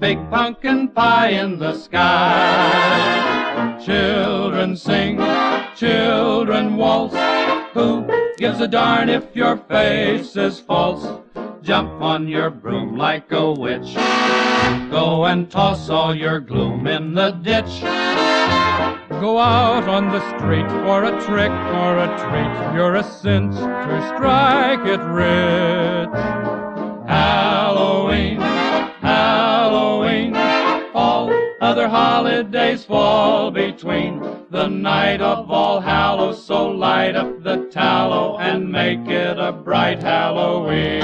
big pumpkin pie in the sky. Children sing, children waltz. Who gives a darn if your face is false? Jump on your broom like a witch. Go and toss all your gloom in the ditch. Go out on the street for a trick or a treat. You're a cinch to strike it rich. Halloween, Halloween, all other holidays fall between. The night of All Hallows, so light up the tallow and make it a bright Halloween.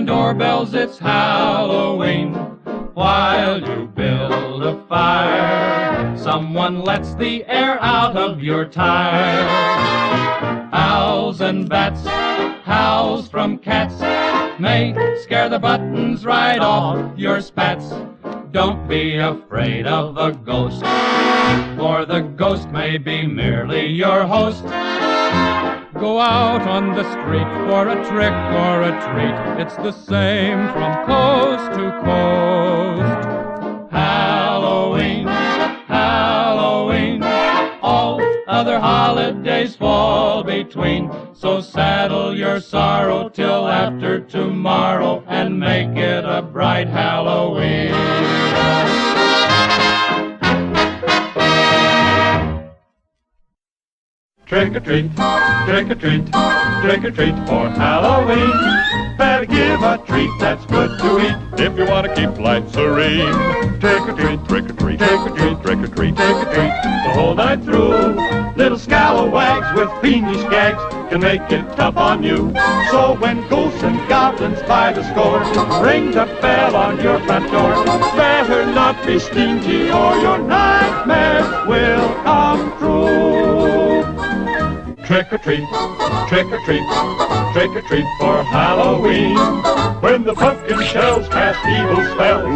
Doorbells, it's Halloween. While you build a fire, someone lets the air out of your tire. Owls and bats, howls from cats may scare the buttons right off your spats. Don't be afraid of a ghost, for the ghost may be merely your host. Go out on the street for a trick or a treat. It's the same from coast to coast. Halloween, Halloween, all other holidays fall between. So saddle your sorrow till after tomorrow and make it a bright Halloween. Trick or treat, trick or treat, trick or treat for Halloween. Better give a treat that's good to eat if you want to keep life serene. Trick or treat, trick or treat, trick or treat, trick or treat, trick or treat the whole night through. Little scalawags with fiendish gags can make it tough on you. So when ghosts and goblins by the score ring the bell on your front door, better not be stingy or your nightmares will come true. Trick or treat, trick or treat, trick or treat for Halloween. When the pumpkin shells cast evil spells,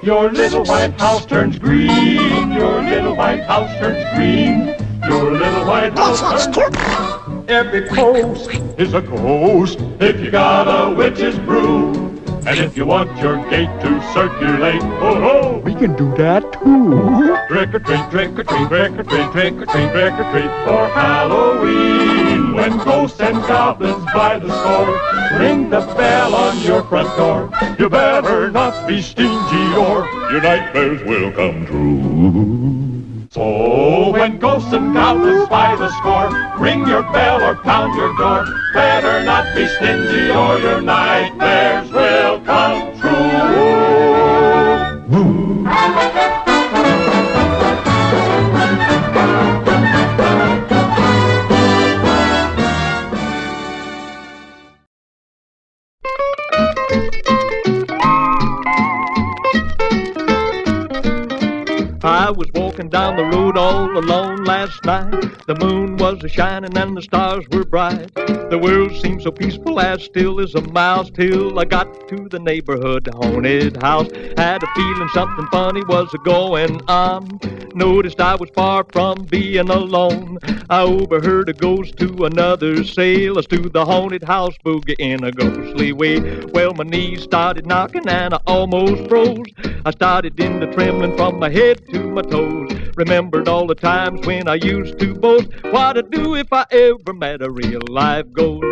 your little white house turns green. Your little white house turns green. Your little white house turns green. Every post is a ghost if you got a witch's brew. And if you want your gate to circulate, oh, we can do that too. Trick or treat, trick or treat, trick or treat, trick or treat, trick or treat for Halloween. When ghosts and goblins by the score ring the bell on your front door, you better not be stingy or your nightmares will come true. So when ghosts and goblins by the score ring your bell or pound your door, better not be stingy or your nightmares will come true. I was walking down the road all alone last night. The moon was a-shining and the stars were bright. The world seemed so peaceful, as still as a mouse, till I got to the neighborhood haunted house. Had a feeling something funny was a-going on. Noticed I was far from being alone. I overheard a ghost to another say, let's do the haunted house boogie in a ghostly way. Well, my knees started knocking and I almost froze. I started into trembling from my head to my toes. Remembered all the times when I used to boast what I'd do if I ever met a real live ghost.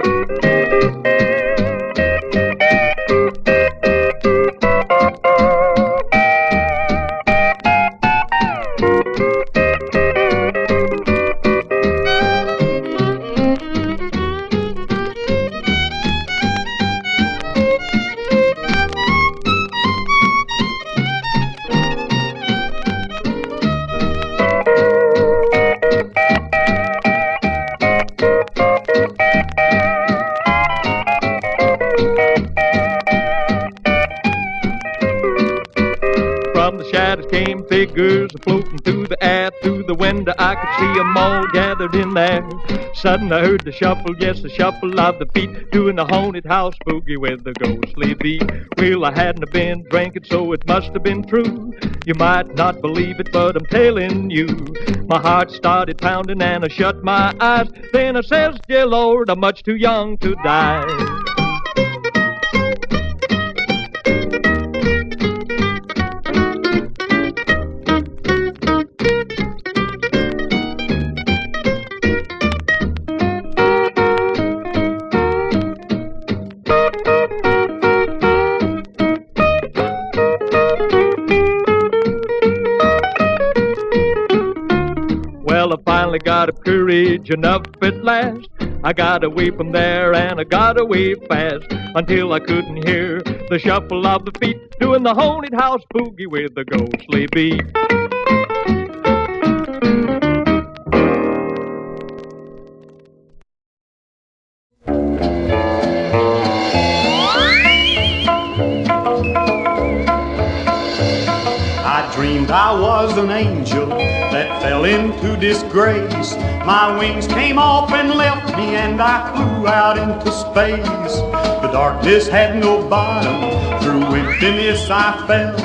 came figures floating through the air. Through the window I could see them all gathered in there. Sudden I heard the shuffle, yes, the shuffle of the feet, doing the haunted house boogie with the ghostly beat. Well, I hadn't been drinking, so it must have been true. You might not believe it, but I'm telling you. My heart started pounding and I shut my eyes. Then I says, dear Lord, I'm much too young to die. Well, I finally got up courage enough at last. I got away from there and I got away fast until I couldn't hear the shuffle of the feet doing the haunted house boogie with the ghostly beat. I dreamed I was an angel that fell into disgrace. My wings came off and left me and I flew out into space. The darkness had no bottom, through emptiness I fell.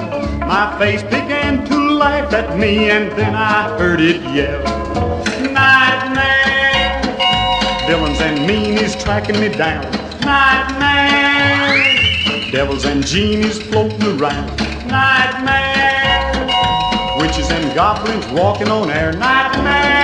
My face began to laugh at me and then I heard it yell. Nightmare, villains and meanies tracking me down. Nightmare, devils and genies floating around. Nightmare, witches and goblins walking on air. Nightmare.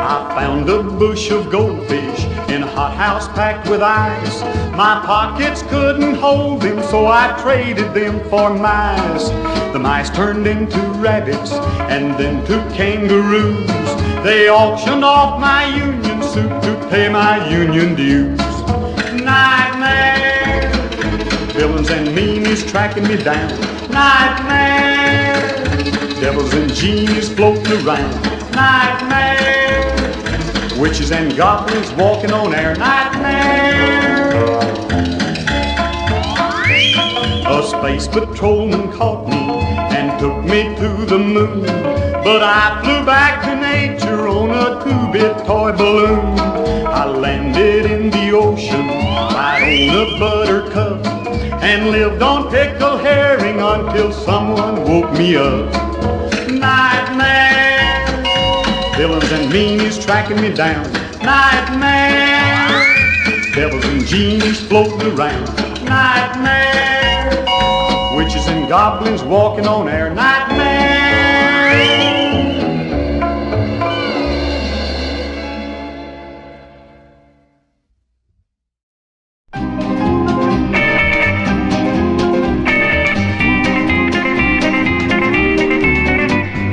I found a bush of goldfish in a hothouse packed with ice. My pockets couldn't hold them, so I traded them for mice. The mice turned into rabbits and then to kangaroos. They auctioned off my union suit to pay my union dues. Nightmare, villains and meanies tracking me down. Nightmare, devils and genies floating around. Nightmare, witches and goblins walking on air. Nightmare. A space patrolman caught me and took me to the moon, but I flew back to nature on a 2-bit toy balloon. I landed in the ocean right on a buttercup and lived on pickled herring until someone woke me up. Nightmare, villains and meanies tracking me down. Nightmare, devils and genies floating around. Nightmare, witches and goblins walking on air. Nightmare.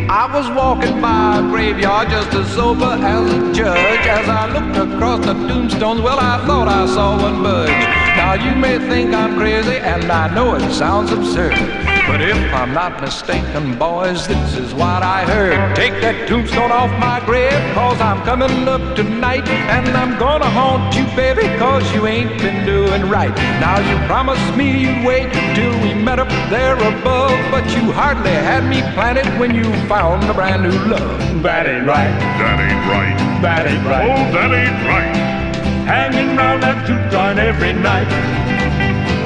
I was walking by a graveyard just as sober as a judge. As I looked across the tombstones, well, I thought I saw one budge. Now you may think I'm crazy, and I know it sounds absurd, but if I'm not mistaken, boys, this is what I heard. Take that tombstone off my grave, cause I'm coming up tonight, and I'm gonna haunt you, baby, cause you ain't been doing right. Now you promised me you'd wait till we met up there above, but you hardly had me planted when you found a brand new love. That ain't right. That ain't right. That ain't right. Oh, that ain't right. Hanging round that tooth joint every night.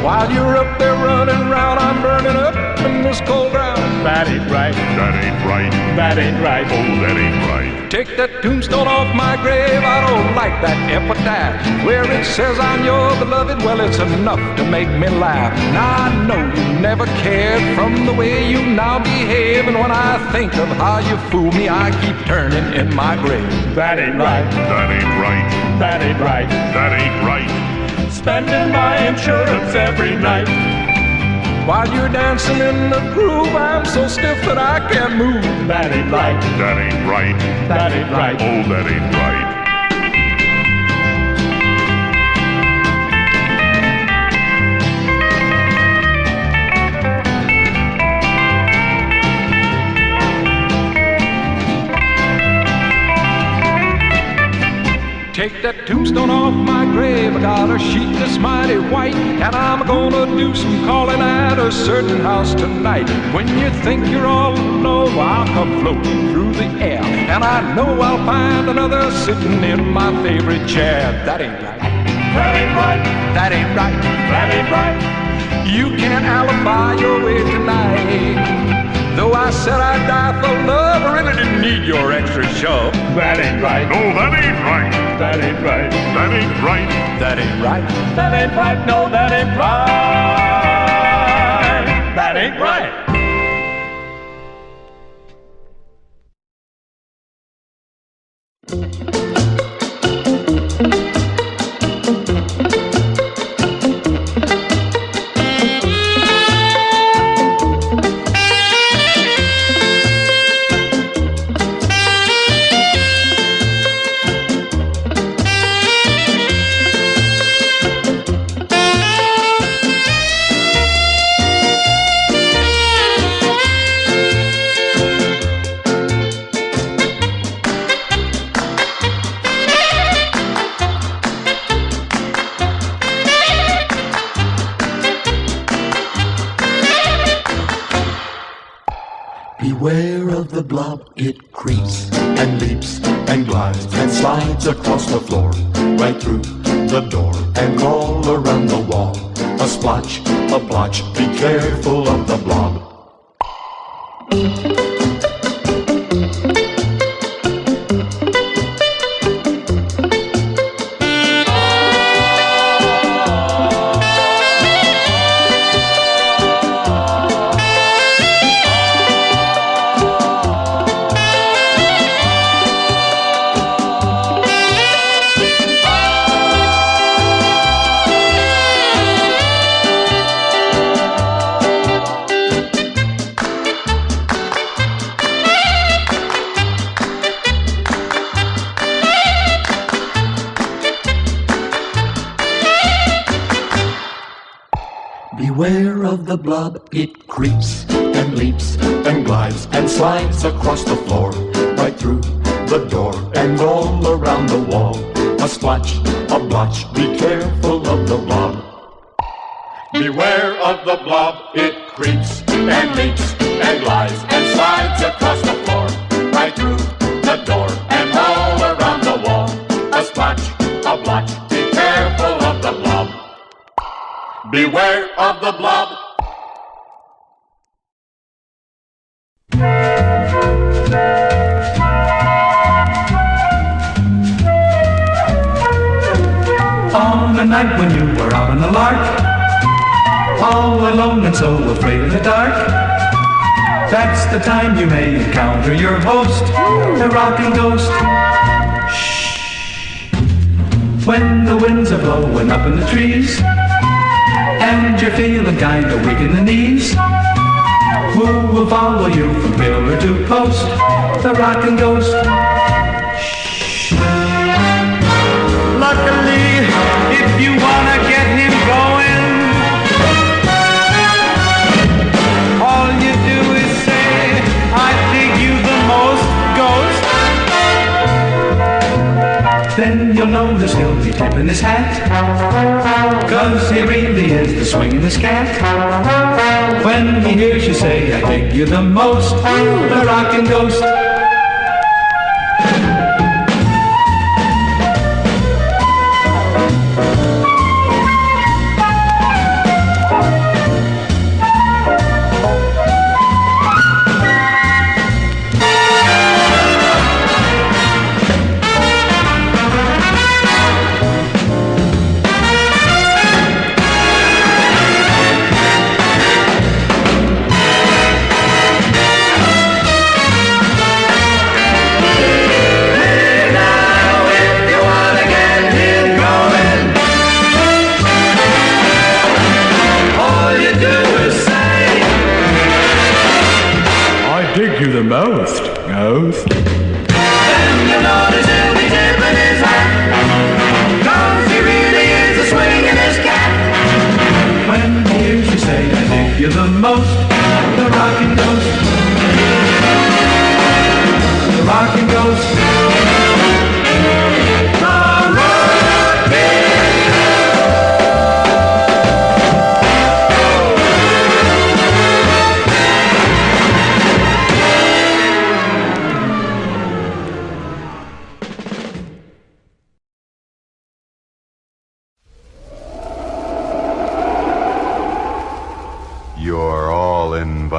While you're up there running round, I'm burning up in this cold ground. That ain't right. That ain't right. That ain't right. Oh, that ain't right. Take that tombstone off my grave, I don't like that epitaph where it says I'm your beloved. Well, it's enough to make me laugh. Now I know you never cared from the way you now behave, and when I think of how you fool me, I keep turning in my grave. That ain't right. That ain't right. That ain't right. That ain't right. Spending my insurance every night. While you're dancing in the groove, I'm so stiff that I can't move. That ain't right. That ain't right. That ain't right. Oh, that ain't right. take that tombstone off my grave. I got a sheet that's mighty white, and I'm gonna do some calling at a certain house tonight. When you think you're all alone, I'll come floating through the air, and I know I'll find another sitting in my favorite chair. That ain't right. That ain't right. That ain't right. That ain't right. You can't alibi your way tonight. Though I said I'd die for love, I really didn't need your extra shove. That ain't right. No, that ain't right. That ain't right. That ain't right. That ain't right. That ain't right. No, that ain't right. That ain't right. Beware of the blob, it creeps and leaps and glides and slides across the floor, right through the door and all around the wall. A splotch, a blotch, be careful of the blob. Beware of the blob, it creeps and leaps and glides and slides across the floor, right through the door and all around the wall. A splotch, a blotch, be careful of the blob. Beware of the blob, it creeps and leaps and glides and slides across the floor, right through the door and all around the wall. A splotch, a blotch, be careful of the blob. Beware of the blob. On a night when you were out on the lark, all alone and so afraid of the dark, that's the time you may encounter your host, the Rockin Ghost. Shh. When the winds are blowing up in the trees, and you're feeling kinda weak in the knees, who will follow you from pillar to post? The Rockin Ghost. Shh. Luckily, if you wanna get him going, all you do is say, I dig you the most, Ghost. Then you'll notice he'll be tipping his hat, 'cause he really is the swingin' cat. When he hears you say, I dig you the most, the Rockin Ghost.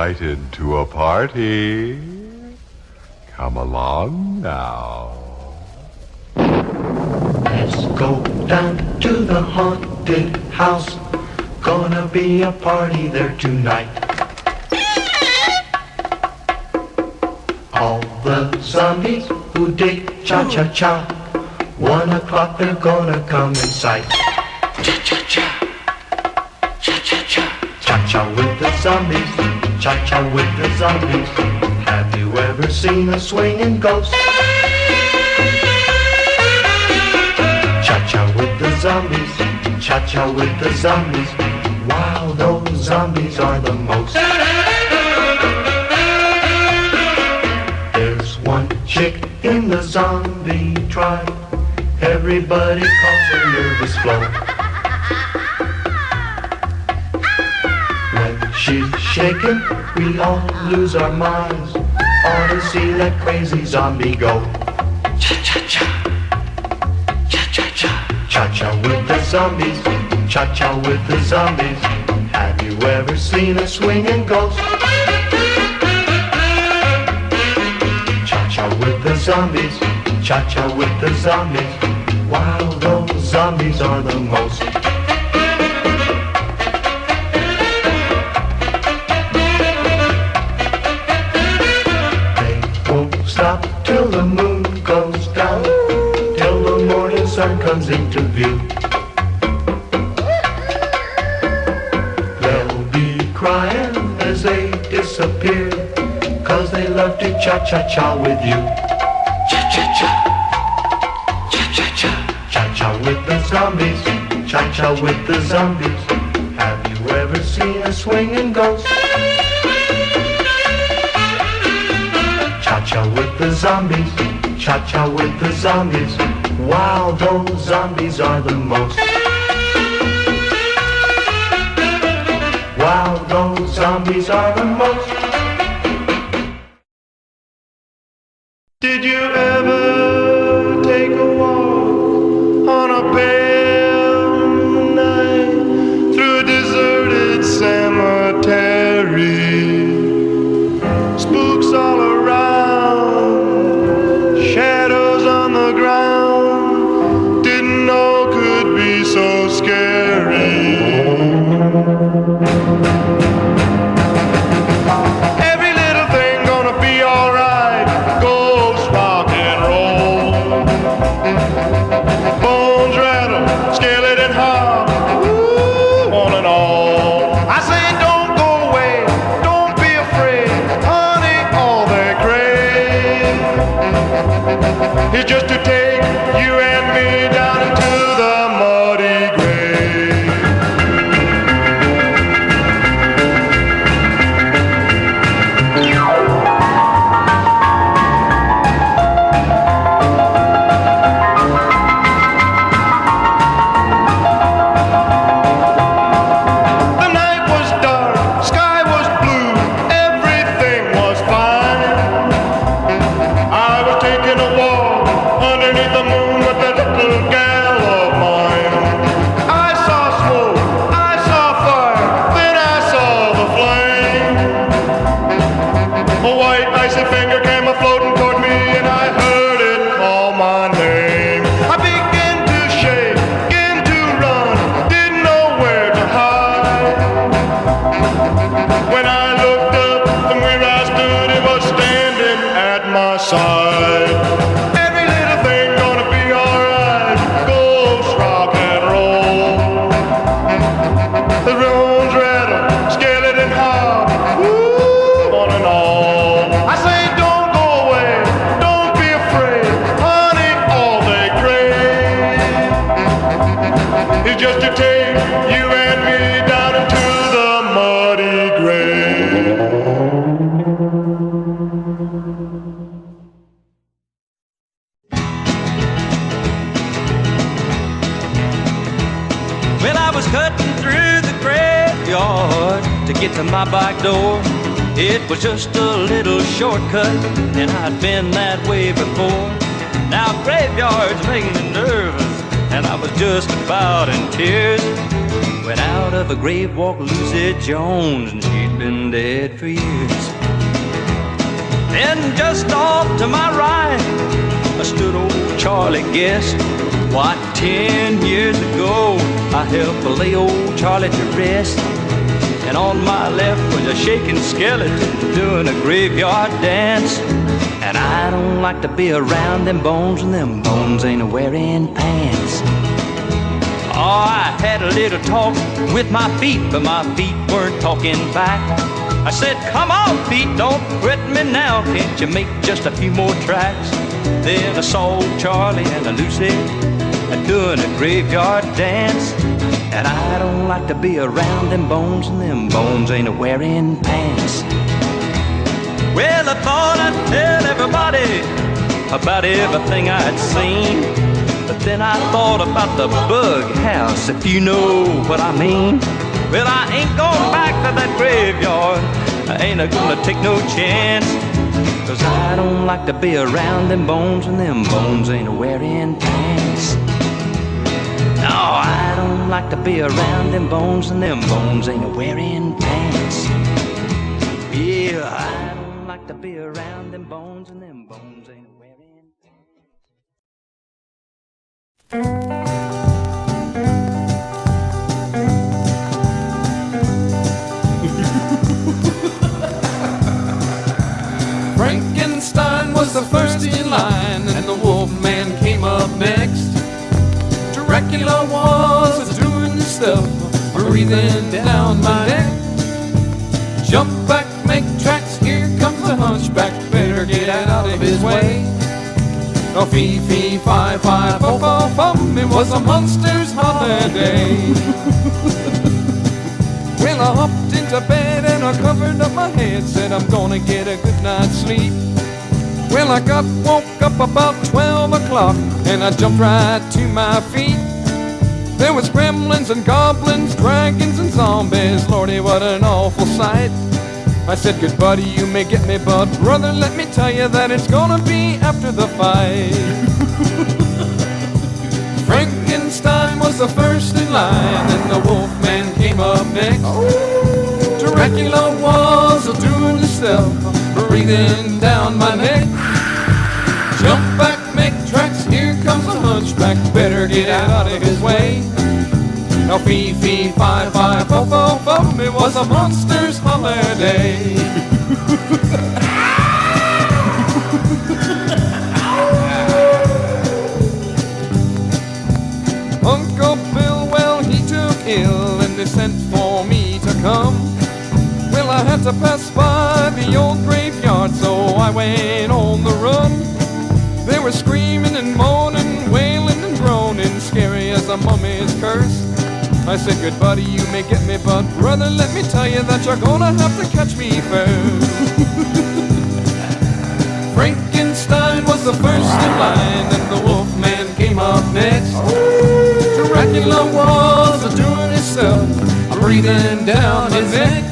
invited to a party. Come along now. Let's go down to the haunted house. Gonna be a party there tonight. All the zombies who dig cha-cha-cha, 1 o'clock they're gonna come in sight. Cha-cha-cha, cha-cha-cha, cha-cha with the zombies, cha-cha with the zombies. Have you ever seen a swinging ghost? Cha-cha with the zombies, cha-cha with the zombies. Wow, those zombies are the most. There's one chick in the zombie tribe. Everybody calls her Nervous Flo. When she's shaking, we all lose our minds. Ought to see that crazy zombie go. Cha-cha-cha, cha-cha-cha, cha-cha with the zombies, cha-cha with the zombies. Have you ever seen a swinging ghost? Cha-cha with the zombies, cha-cha with the zombies. Wow, those zombies are the most. They won't stop till the moon goes down, till the morning sun comes into view. They'll be crying as they disappear, 'cause they love to cha-cha-cha with you. Cha-cha-cha, cha-cha-cha, cha-cha with the zombies, cha-cha with the zombies. Have you ever seen a swinging ghost? Cha-cha with the zombies, cha-cha with the zombies. Wow, those zombies are the most. Wow, those zombies are the most. Did you ever take a walk on a pale night through a deserted cemetery? Spooks all around, shadows on the ground. Didn't know could be so scary. Every little thing gonna be alright. Ghost rock and roll. Bones rattle, skeleton hop, woo, on and all. I say don't go away, don't be afraid, honey, all they crave is just to take you and me down into the muddy grave. The night was dark, sky was blue, everything was fine. I was taking a walk underneath the moon with that little gal of mine. I saw smoke, I saw fire, then I saw the flame. A white icy finger came a-floating toward me and I heard it call my name. I began to shake, began to run, didn't know where to hide. When I looked up from where I stood, it was standing at my side. Every little thing gonna be alright. Ghost rock and roll. The bones rattle, skeleton hop, woo, on and all. I say don't go away, don't be afraid, honey, all they crave is just to take you and me down into the muddy grave. Well, I was cutting through the graveyard to get to my back door. It was just a little shortcut, and I'd been that way before. Now graveyards make me nervous, and I was just about in tears when out of a grave walked Lucy Jones, and she'd been dead for years. Then just off to my right, I stood old Charlie Guest. Why, 10 years ago, I helped lay old Charlie to rest. And on my left was a shaking skeleton doing a graveyard dance. And I don't like to be around them bones, and them bones ain't wearing pants. Oh, I had a little talk with my feet, but my feet weren't talking back. I said, come on, feet, don't quit me now. Can't you make just a few more tracks? Then I saw Charlie and Lucy doing a graveyard dance. And I don't like to be around them bones, and them bones ain't wearing pants. Well, I thought I'd tell everybody about everything I'd seen, but then I thought about the bug house, if you know what I mean. Well, I ain't going back to that graveyard, I ain't gonna take no chance, 'cause I don't like to be around them bones, and them bones ain't wearing pants. No, I don't like to be around them bones, and them bones ain't wearing pants. Yeah, I don't like to be around them bones, and them bones ain't wearing pants. Frankenstein was the first in line, and the Wolfman came up next. Dracula was doing the stuff, breathing down my neck. Jump back, make tracks, here comes the hunchback, better get out of his way. No fee, fee, fi, fi, fo, fo, fum, it was a monster's holiday. Well, I hopped into bed and I covered up my head, said I'm gonna get a good night's sleep. Well, I woke up about 12 o'clock, and I jumped right to my feet. There was gremlins and goblins, dragons and zombies, Lordy, what an awful sight. I said, good buddy, you may get me, but brother, let me tell you that it's gonna be after the fight. Frankenstein was the first in line, and the Wolfman came up next. Dracula was doing the stuff, breathing down my neck. Jump back, make tracks, here comes the hunchback, better get out of his way. Now fee, fee, fi, fi, fo, fo, fum, it was a monster's holiday. Uncle Bill, well, he took ill, and they sent for me to come. Well, I had to pass by the old graveyard, so I went on the run. They were screaming and moaning, wailing and groaning, scary as a mummy's curse. I said, good buddy, you may get me, but brother, let me tell you that you're gonna have to catch me first. Frankenstein was the first in line, and the Wolfman came up next. Dracula was doing his stuff, breathing down his neck.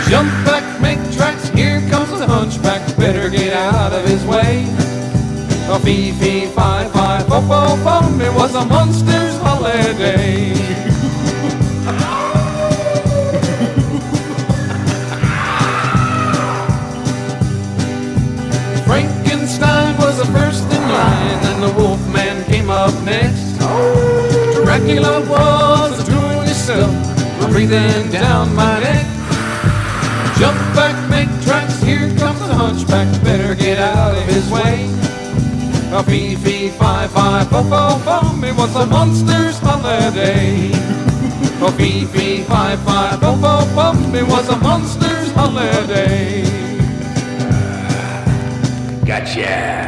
Jump back, make tracks, here comes the hunchback, better get out of his way. A fee, fee, fi, fi, fo, fo, fum, it was a monster's holiday. Frankenstein was the first in line, and the Wolfman came up next. Dracula was doing his stuff, breathing down my neck. Jump back, make tracks, here comes the hunchback, better get out of his way. A fee, fee, fi, fi, fo, fo, fum, it was a monster's holiday. A fee, fee, fi, fi, fo, fo, fum, it was a monster's holiday. Gotcha.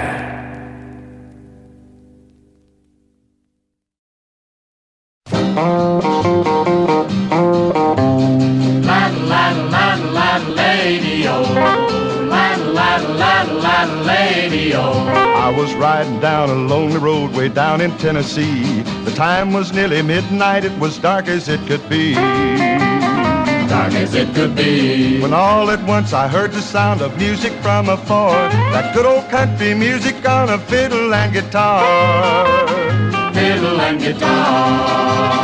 I was riding down a lonely road way down in Tennessee. The time was nearly midnight, it was dark as it could be. Dark as it could be. When all at once I heard the sound of music from afar. That good old country music on a fiddle and guitar. Fiddle and guitar.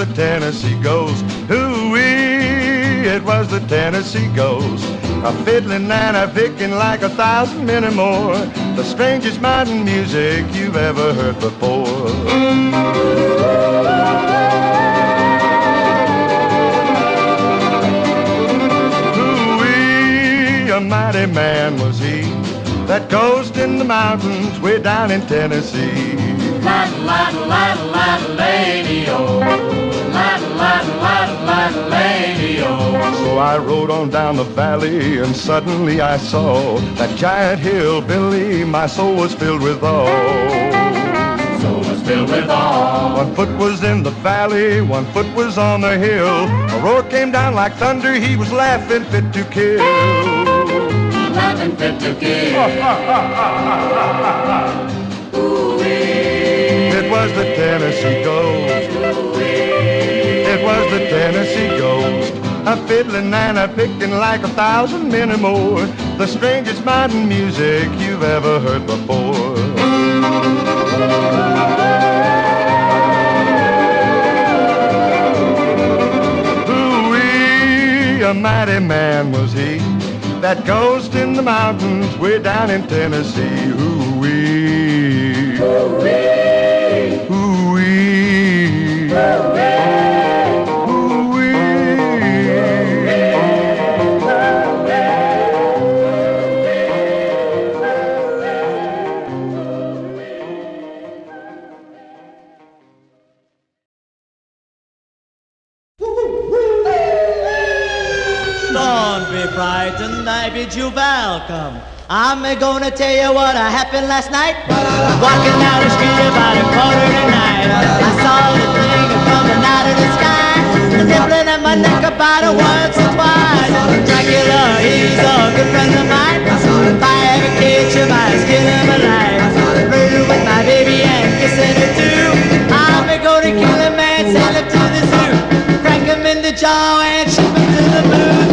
the Tennessee Ghost. Hoo-wee, it was the Tennessee Ghost. A fiddling and a picking like 1,000 men or more. The strangest mountain music you've ever heard before. Hoo-wee, a mighty man was he, that ghost in the mountains way down in Tennessee. Laddle, laddle, laddle, laddle, lady-o. Laddle, laddle, laddle, laddle, lady-o. So I rode on down the valley, and suddenly I saw that giant hillbilly. My soul was filled with awe. Soul was filled with awe. One foot was in the valley, one foot was on the hill. A roar came down like thunder, he was laughing fit to kill. Laughing fit to kill. It was the Tennessee Ghost. It was the Tennessee Ghost. A fiddling and a picking like 1,000 men or more. The strangest mountain music you've ever heard before. Ooh-wee, a mighty man was he, that ghost in the mountains way down in Tennessee. Ooh-wee. Ooh-wee. Ooh-wee. Don't be frightened, I bid you welcome. I'm gonna tell you what happened last night. Walking down the street about 8:45. I saw the thing coming out of the sky, nibbling at my neck about once or twice. Dracula, he's a good friend of mine. If I ever catch him, I skin him alive. Flirting with my baby and kissing her too. I'm gonna kill him and send him to the zoo. Crack him in the jaw and ship him to the moon.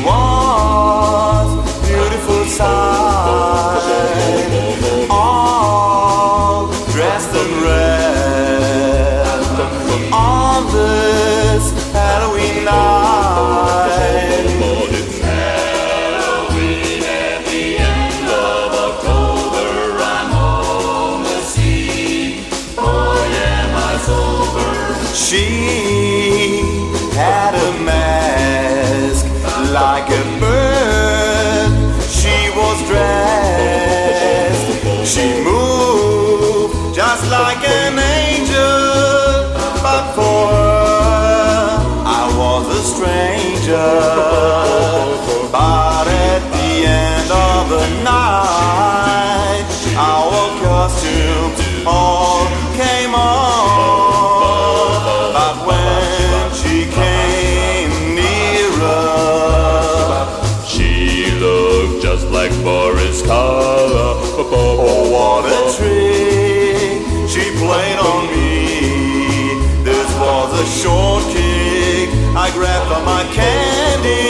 was beautiful sight, all dressed in red on this Halloween night. It's Halloween at the end of October. I'm on the scene. Boy, am I sober. She had a mask like a bird. She was dressed. She moved just like an angel. But for her, I was a stranger. But at the end of the night, our costumes all came on. But when she came nearer, She looked just like Boris Karloff. oh what a trick she played on me. This was a short kick. I grabbed on my candy.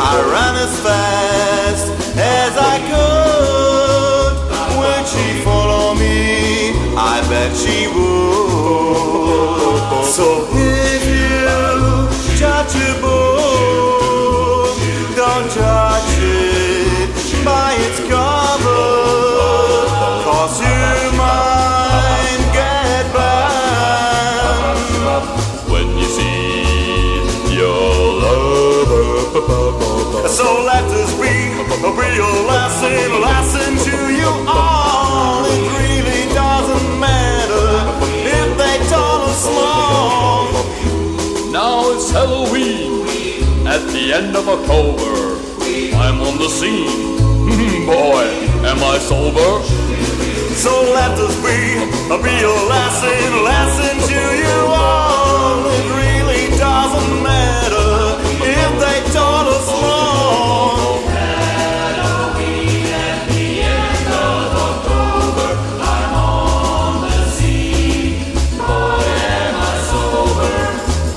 I ran as fast as I could. Would she follow me? I bet she would. So if you judge a book, don't judge it by its cover, 'cause you might get banned When you see your lover. So let this be a real lesson to you all. It really doesn't matter if they tall or small. Now it's Halloween at the end of October. I'm on the scene. Boy, am I sober. So let this be a real lesson to you all. It really doesn't matter if they tall or small. Halloween at the end of October. I'm on the scene. Boy, am I sober.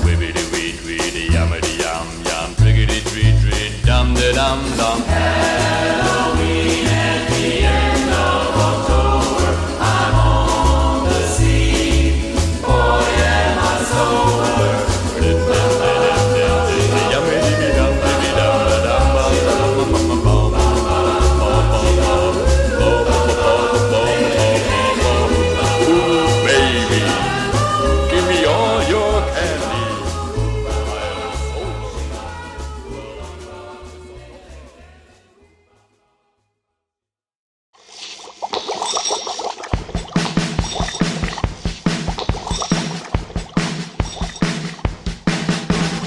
Wibbity wee tweety yammity yum yum. Triggity treat treat dum de dum dum. Halloween at the end of October. I'm on the scene. Boy, am I sober. Baby, give me all your candy.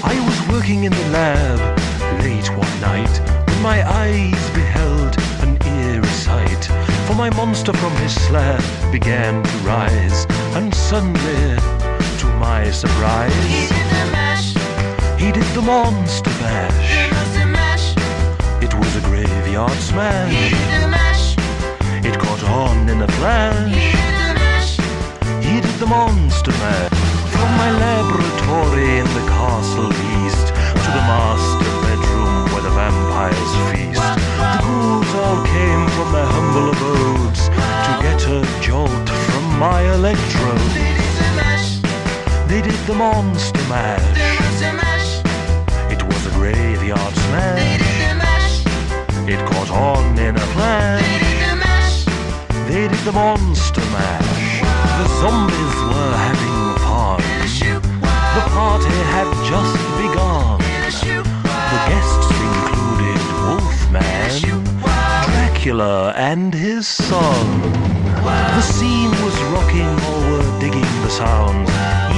I was working in the lab late one night when my eyes beheld an eerie sight. For my monster from his slab began to rise, and suddenly, to my surprise, he did the monster bash. It was a graveyard smash. It caught on in a flash. He did the monster mash. From my laboratory in the castle east to the master bedroom where the vampires feast, the ghouls all came from their humble abodes to get a jolt from my electrode. They did the monster mash. It was a graveyard smash. It caught on in a flash. They did the monster mash. The zombies were having fun. The party had just begun. The guests included Wolfman, Dracula, and his son. The scene was rocking, all were digging the sound.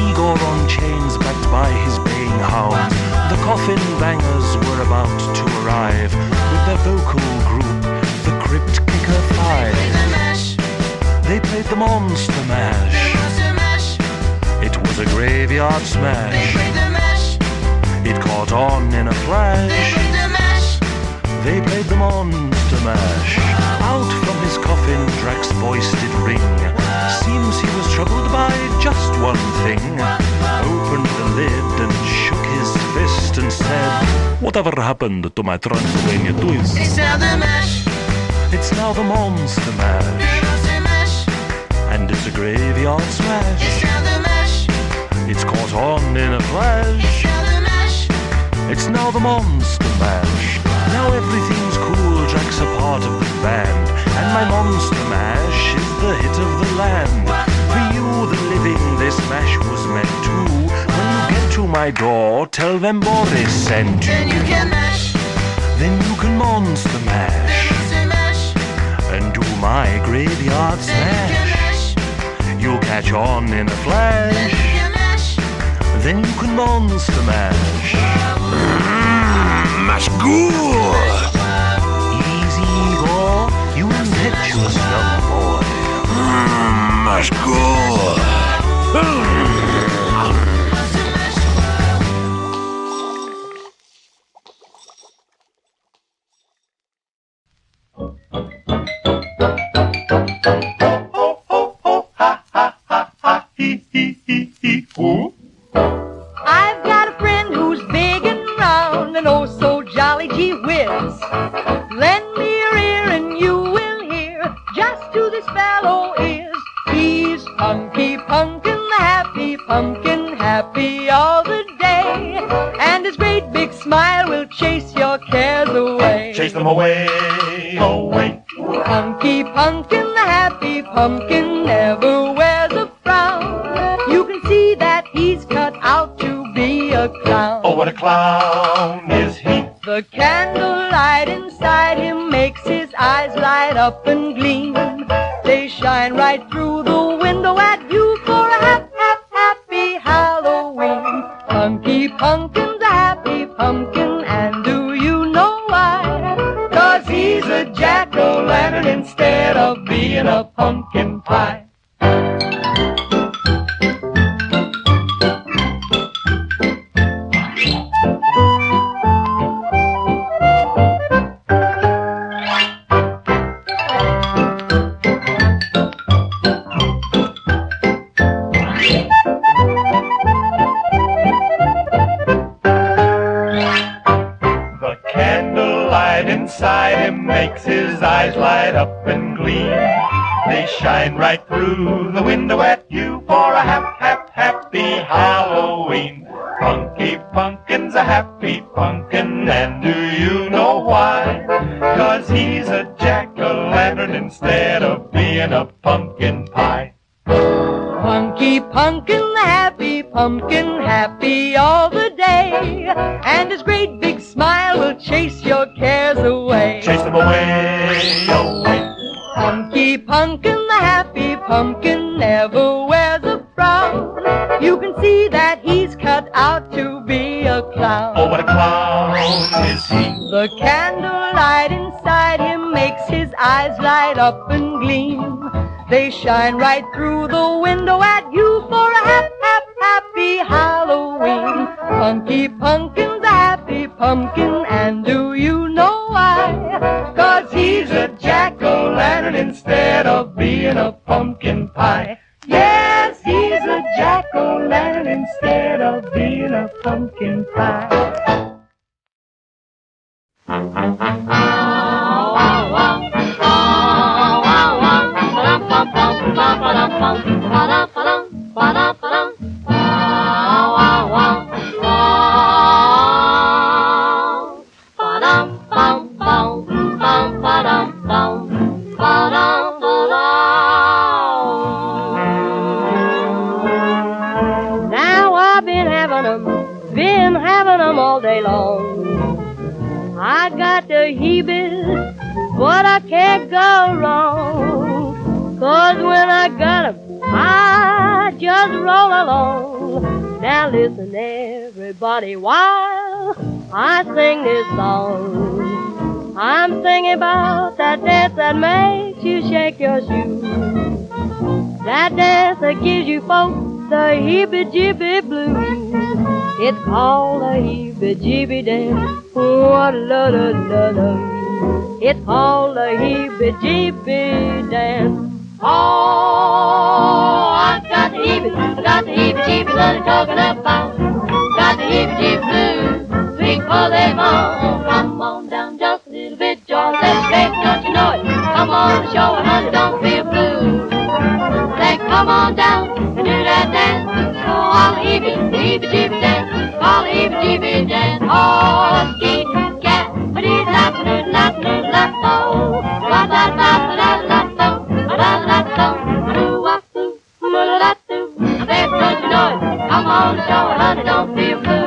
Igor on chains backed by his baying hound. The coffin bangers were about to arrive with their vocal group, the Crypt Kicker Five. They played the monster mash. It was a graveyard smash. It caught on in a flash. They played the monster mash. Out from his coffin Drac's voice did ring. Seems he was troubled by just one thing. Opened the lid and shook his fist and said, Whatever happened to my Transylvania twist? It's now the mash. It's now the Monster Mash. And it's a graveyard smash. It's now the mash. It's caught on in a flash. It's now the mash. It's now the Monster Mash. Now everything's cool, Jack's a part of the band, and my Monster Mash is the hit of the land. For you, the living, this mash was meant to. When you get to my door, tell them Boris sent you. Then you can mash. Then you can Monster Mash. And do my graveyard smash. You'll catch on in a flash. Then you can Monster Mash. Mash good. Easy go, you impetuous young boy. Mash good. I've got a friend who's big and round and oh so jolly, gee whiz. Lend me your ear and you will hear just who this fellow is. He's Punky, Punkin, the happy pumpkin, happy all the day. And his great big smile will chase your cares away. Chase them away, away. Punky, Punkin, the happy pumpkin never wears a frown. You can see that he's cut out to be a clown. Oh, what a clown is he. The candlelight inside him makes his eyes light up and gleam. They shine right through the window at you for a happy Halloween. Punky, Punkin's a happy pumpkin, and do you know why? 'Cause he's a jack-o'-lantern instead of being a pumpkin pie. Inside him makes his eyes light up and gleam. They shine right through the window at you for a happy Halloween. Punky Punkin's a happy pumpkin, and do you know why? 'Cause he's a jack-o'-lantern instead of being a pumpkin pie. Punky Punkin, the happy pumpkin, happy all the day. And his great big smile will chase your cares away. Chase them away, away. Punky Punkin, the happy pumpkin, never wears a frown. You can see that he's cut out to be a clown. Oh, what a clown is he. The candlelight inside him makes his eyes light up and gleam. They shine right through the window at you for a happy Halloween. Punky Punkin's a happy pumpkin, and do you know why? 'Cause he's a jack-o'-lantern instead of being a pumpkin pie. Yes, he's a jack-o'-lantern instead of being a pumpkin pie. Now I've been having them all day long. I got the heebies, but I can't go wrong. 'Cause when I got 'em, I just roll along. Now listen everybody while I sing this song. I'm singing about that dance that makes you shake your shoes. That dance that gives you folks the heebie-jeebie blues. It's called a heebie-jeebie dance. Wa-la-la-la-la. It's called a heebie-jeebie dance. Oh, I got the heebie-jeebie, that they're talking about. Got the heebie-jeebie blues. Sweet call them on. Come on down just a little bit, George. Let's break, don't you know it? Come on the show and honey, don't feel blue. Say, come on down and do that dance. Oh, all the heebie jeebies dance. All the heebie jeebies dance. Oh, ski, cat, ba-dee-da, ba-doo-da, ba-doo-da, oh. Ba-da-da-ba-da-da-da, ba-da-da-da, ba-doo-wop-doo, ba-da-da-doo. Baby, don't you know it? Come on the show and honey, don't feel blue.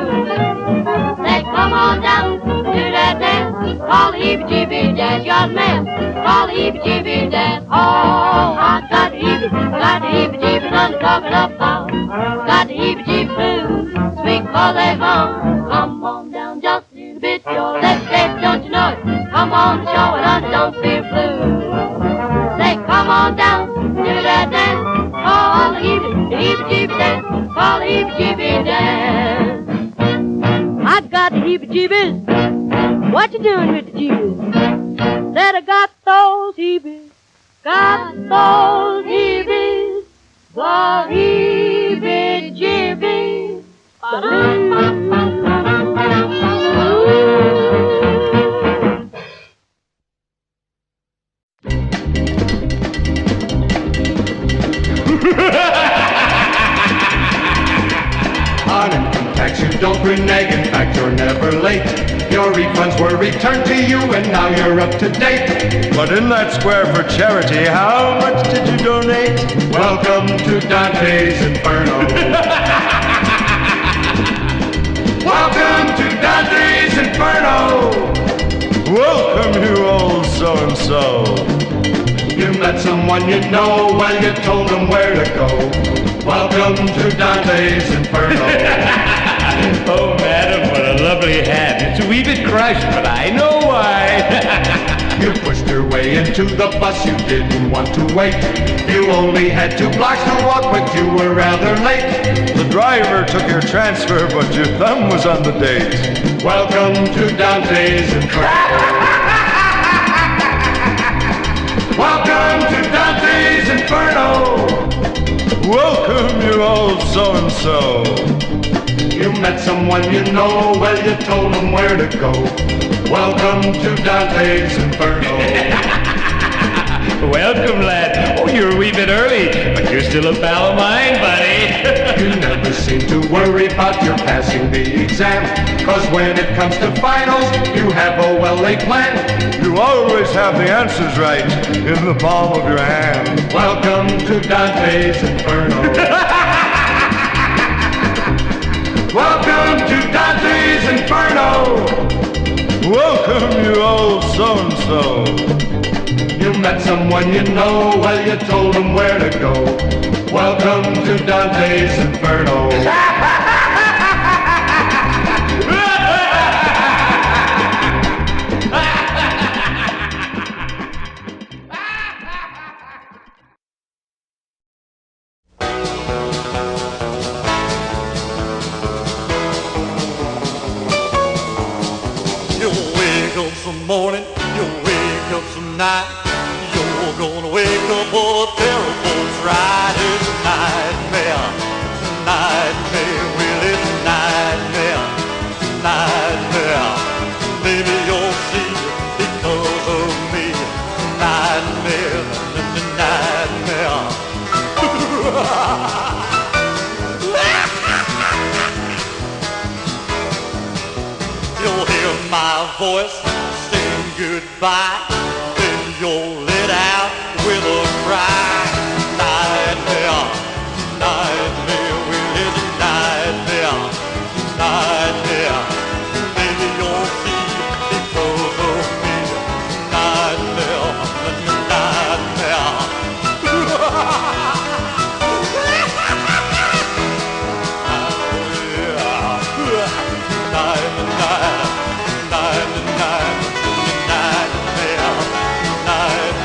Say, come on down, do that dance. Call the heebie-jeebies dance. You're the man. Call the heebie-jeebies dance. Oh, I got the heebie-jeebies, honey, talking about. Got the heebie-jeebies blues. Sweet call they home. Come on down just a little bit, yo. Let's get, don't you know it? Come on the show and honey, don't feel blue. Say, come on down, do that dance. Call the heebie-jeebies dance. Call the heebie-jeebies dance. I got the heebie-jeebies. What you doing with the jeebies? Said I got those heebies. Got those heebies. The heebie-jeebies. On income tax, you don't renege. In fact, you're never late. Your refunds were returned to you, and now you're up to date. But in that square for charity, how much did you donate? Welcome to Dante's Inferno. Welcome to Dante's Inferno. Welcome, you old so-and-so. You met someone you know, well, you told them where to go. Welcome to Dante's Inferno. Oh, madam, what a lovely hat. It's a wee bit crushed, but I know why. You pushed your way into the bus, you didn't want to wait. You only had 2 blocks to walk, but you were rather late. The driver took your transfer, but your thumb was on the date. Welcome to Dante's Inferno. Welcome to Dante's Inferno. Welcome, you old so-and-so. You met someone you know, well, you told them where to go. Welcome to Dante's Inferno. Welcome, lad. Oh, you're a wee bit early, but you're still a pal of mine, buddy. You never seem to worry about your passing the exam, 'cause when it comes to finals, you have a well-laid plan. You always have the answers right in the palm of your hand. Welcome to Dante's Inferno. Welcome to Dante's Inferno. Welcome, you old so-and-so. You met someone you know, well, you told them where to go. Welcome to Dante's Inferno. You'll wake up some morning, you'll wake up some night. You're gonna wake up for a terrible fright. It's a nightmare, nightmare, well it's a nightmare, nightmare. Maybe you'll see because of me. Nightmare, nightmare. You'll hear my voice sing goodbye, then you'll let out with a cry. Nightmare, nightmare, well it's a nightmare, nightmare. Maybe you'll see because of me. Nightmare, nightmare. Nightmare.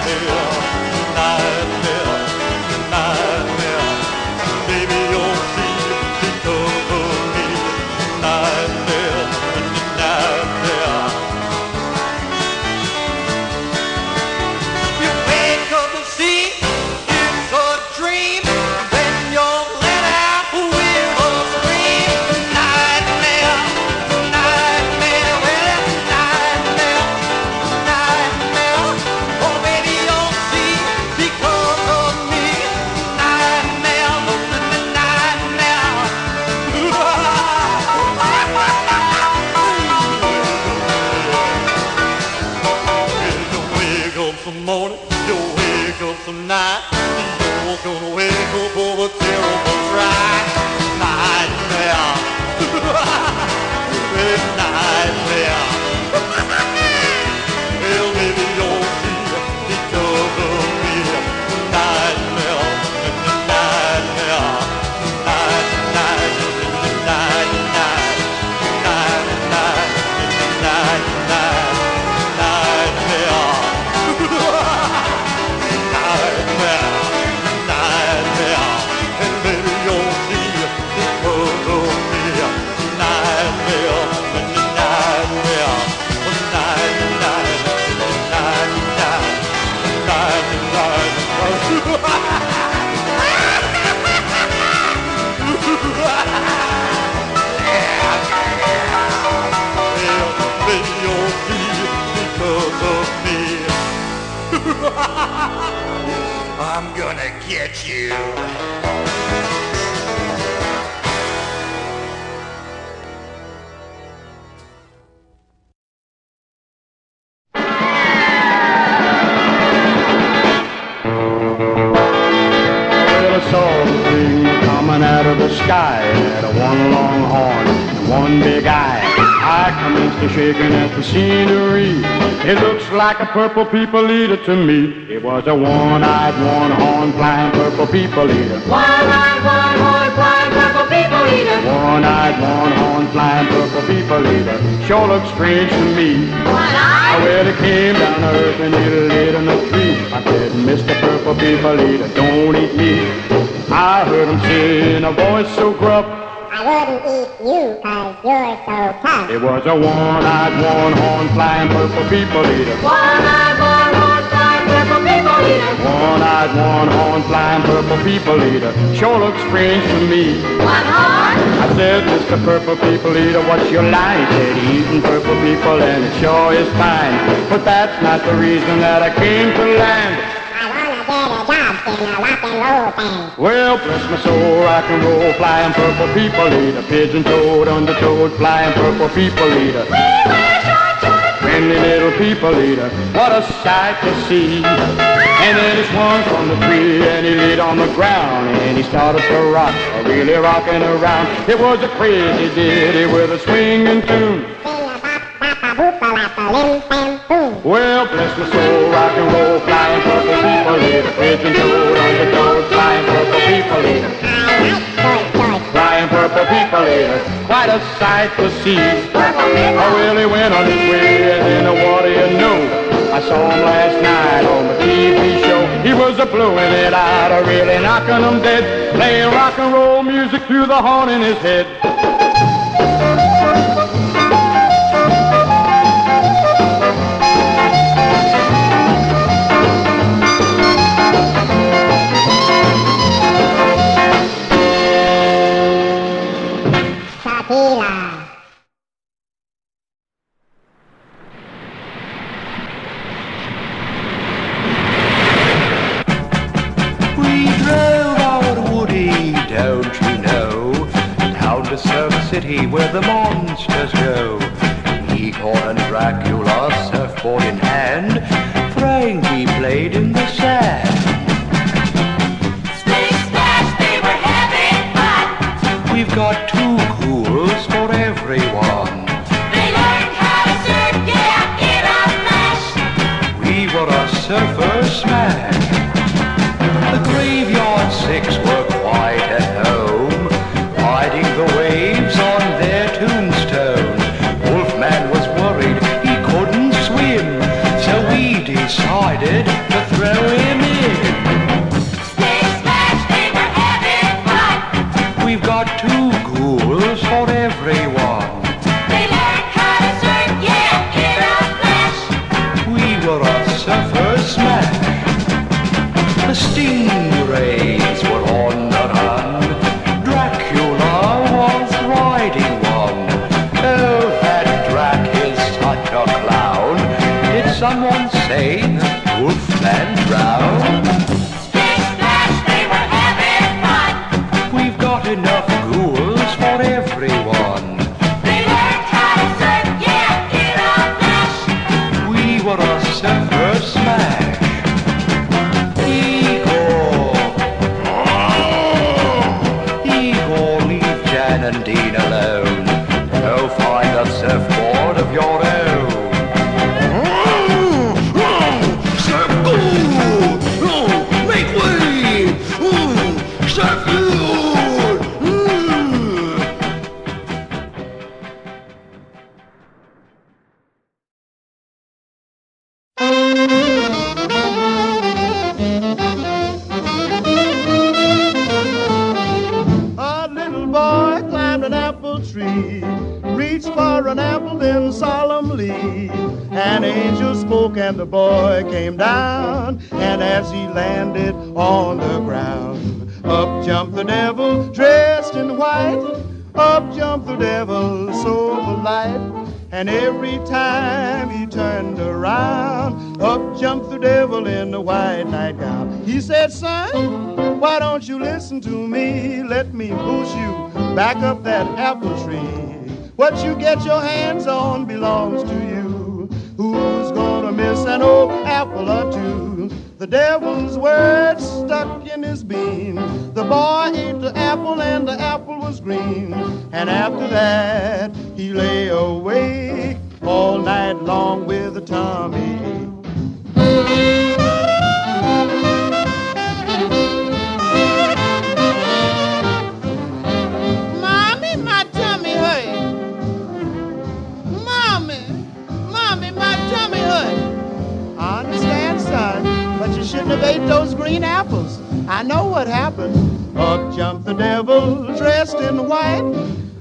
get you. Coming out of the sky, had a one long horn and one big eye. I commenced to shaking at the scenery. It looks like a purple people eater to me. It was a one-eyed, one-horn, flying purple people eater. One-eyed, one-horn, flying purple people eater. One-eyed, one-horn, flying purple people eater. Sure looks strange to me. One-eyed? Well, it came down to earth and it lit in a tree. I said, Mr. Purple People Eater, don't eat me. I heard him say in a voice so gruff, I wouldn't eat you 'cause you're so tough. it was a one-eyed, one-horn, flying purple people eater. One-eyed, one-horn, flying purple people eater. One-eyed, one-horn, flying purple people eater. Sure looks strange to me. One-horn? I said, Mr. Purple People Eater, what's your line? He said, eating purple people and it sure is fine. But that's not the reason that I came to land. Well, bless my soul, rock and roll, flying purple people eater. Pigeon-toed, undertoed, flying purple people eater. Friendly little people eater, what a sight to see. And then he swung from the tree and he lit on the ground. And he started to rock, really rocking around. It was a crazy ditty with a swinging tune. Well, bless my soul, rock and roll, flying purple people eater. Pigeon-toed, undertoed, flying purple people eater. Flying purple people eater, quite a sight to see. Oh, well, he went on his way, and then what do you know? I saw him last night on the TV show. He was a-blowing it out, really knocking them dead, playing rock and roll music through the horn in his head. Where the monsters go. Egon and Dracula, surfboard in hand. Frankie played in the sand. Splish splash, they were having fun. We've got two ghouls for everyone. They learned how to surf, yeah, in a flash. We were a surfer smash. The graveyard six were quite at home, riding the waves on their tombstone. Wolfman was worried he couldn't swim, so we decided to throw him in. Splish splash, they were having fun. We've got two ghouls for everyone. They learned how to surf, yeah, in a flash. We were a surfer smash. The stingrays were on the run. Dracula was riding one. Oh, that Drac is such a clown. Did someone say that Wolfman drowned? Splish splash, they were having fun. We've got enough ghouls for everyone. They learned how to surf, yeah, in a flash. We were a surfer smash. Igor, leave Jan and Dean alone. Go find a surfboard of your own. Surfboard! Make way! Surfboard! A little boy climbed an apple tree, reached for an apple, then solemnly an angel spoke and the boy came down, and as he landed on the ground, up jumped the devil dressed in white, up jumped the devil so polite, and every time he turned around, up jumped the devil in the white nightgown. He said, son, why don't you listen to me? Let me push you back up that apple tree. What you get your hands on belongs to you. Who's gonna miss an old apple or two? The devil's words stuck in his bean. The boy ate the apple and the apple was green. And after that, he lay awake all night long with a tummy ache. Mommy, my tummy hurt. Mommy, my tummy hurt. I understand, son, but you shouldn't have ate those green apples. I know what happened. Up jumped the devil dressed in white.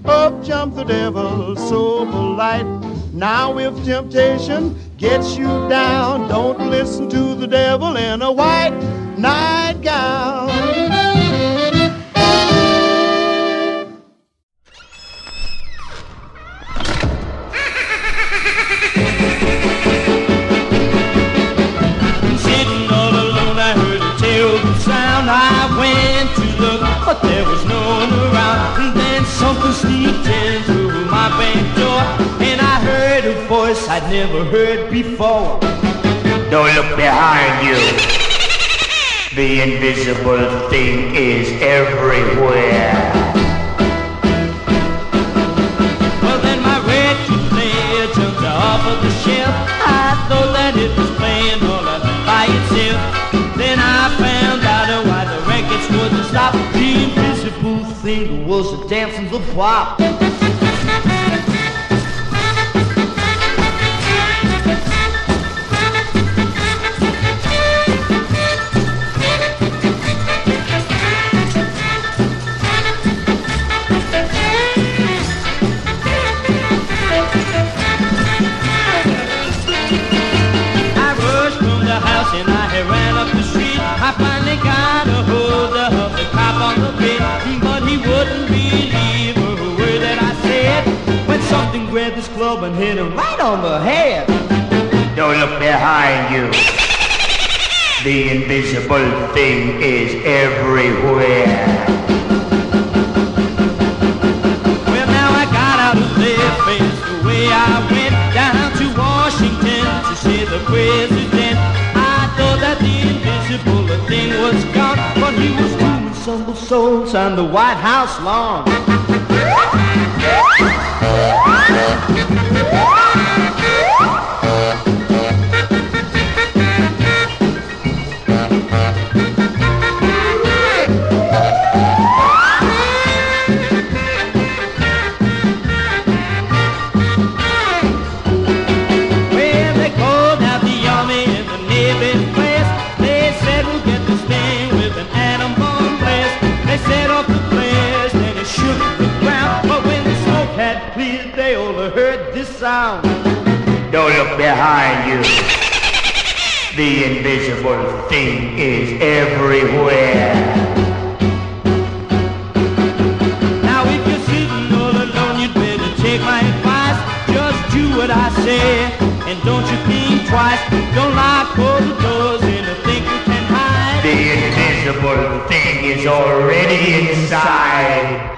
Up jumped the devil so polite. Now if temptation gets you down, don't listen to the devil in a white nightgown. Sitting all alone, I heard a terrible sound. I went to look, but there was no one around. And then something sneaked in through my back door, and I heard a voice I'd never heard before. Don't look behind you. The invisible thing is everywhere. Well, then my record player jumped off of the shelf. I thought that it was playing all by itself. Then I found out why the records wouldn't stop. The invisible thing was a dancing the pop. I finally got a hold of the cop on the bed, but he wouldn't believe a word that I said when something grabbed his club and hit him right on the head. Don't look behind you. The invisible thing is everywhere. Well, now I got out of there fast the way I went down to Washington to see the president. I thought that the invisible thing was gone, but he was doing some souls on the White House lawn. Well, they called out the army and the navy blast. They said we'll get this thing with an atom bomb blast. They set off the blast and it shook the ground, but when the smoke had cleared, they all heard this sound. Don't look behind you. The invisible thing is everywhere. Now if you're sitting all alone, you'd better take my advice. Just do what I say, and don't you think twice. Don't lock all the doors and think you can hide. The invisible thing is already inside.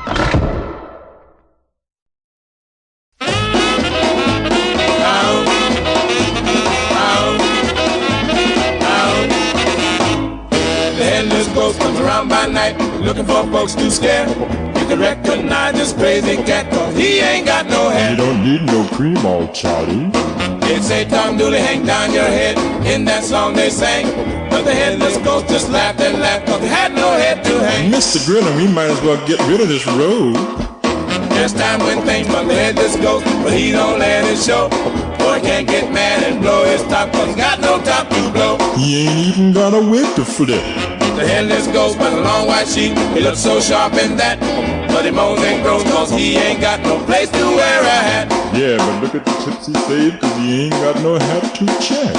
The Headless Ghost comes around by night, looking for folks to scare. You can recognize this crazy cat, cause he ain't got no hair. You don't need no cream, old Charlie. They'd say, Tom Dooley, hang down your head. In that song they sang, but the Headless Ghost just laughed and laughed, cause he had no head to hang. Mr. Grinner, we might as well get rid of this road. There's time when things but the Headless Ghost, but he don't let it show. Boy can't get mad and blow his top, cause he got no top to blow. He ain't even got a wig to flip. The Headless Ghost with a long white sheet, he looks so sharp in that, but he moans and groans cause he ain't got no place to wear a hat. Yeah, but look at the tips he saved, cause he ain't got no hat to check.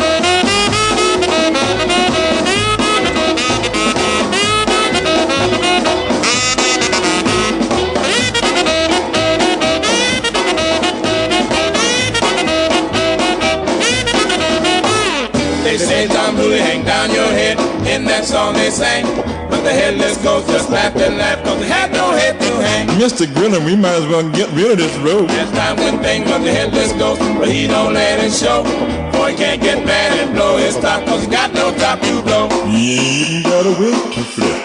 They say Tom Boogie hang down your head in that song they sang. But the Headless Ghost just laughed and laughed cause they had no head to hang. Mr. Grinner, we might as well get rid of this rope. There's time when things was the Headless Ghost, but he don't let it show. Boy, he can't get mad and blow his top cause he got no top to blow. You ain't got a wig to flip.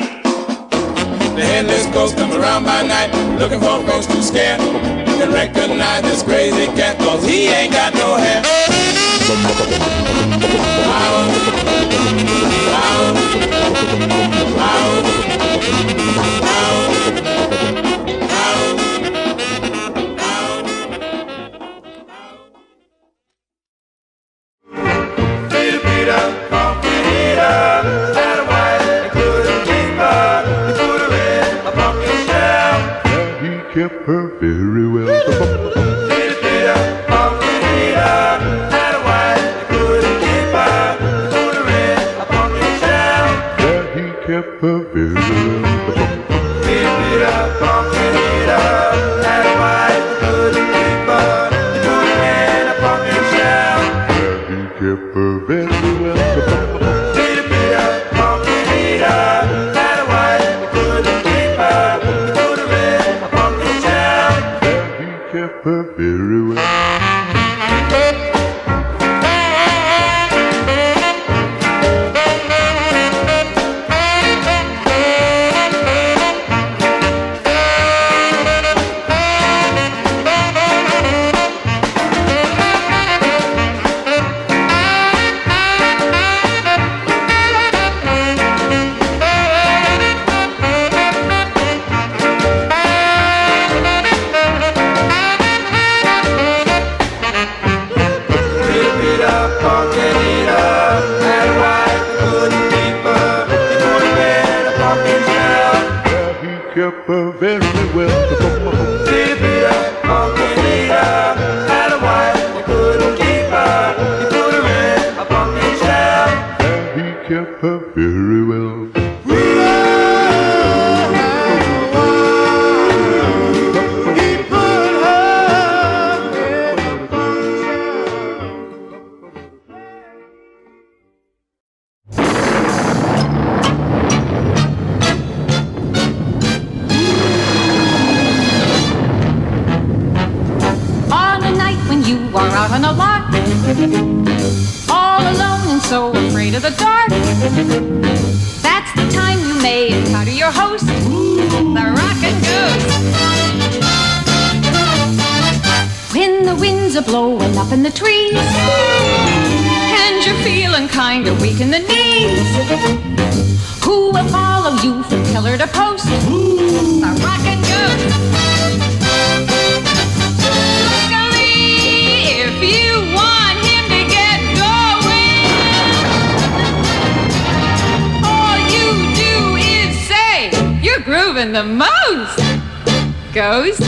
The Headless Ghost comes around by night looking for folks to scare. You can recognize this crazy cat cause he ain't got no hair. Kept her very well. Kept her very well. Kept her very well. Kept her very well. Kept her very well. Had a wife, you couldn't keep her. You put her in a pumpkin shell. He kept her very well. Out on a lark, all alone and so afraid of the dark. That's the time you may encounter your host, the Rockin Ghost. When the winds are blowing up in the trees, and you're feeling kinda weak in the knees, who will follow you from pillar to post? The Rockin Ghost. If you want him to get going, all you do is say, you're grooving the most, Ghost.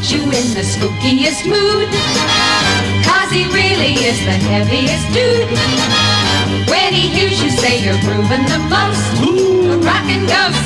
You in the spookiest mood, 'cause he really is the heaviest dude. When he hears you say you're grooving the most, the Rockin Ghost.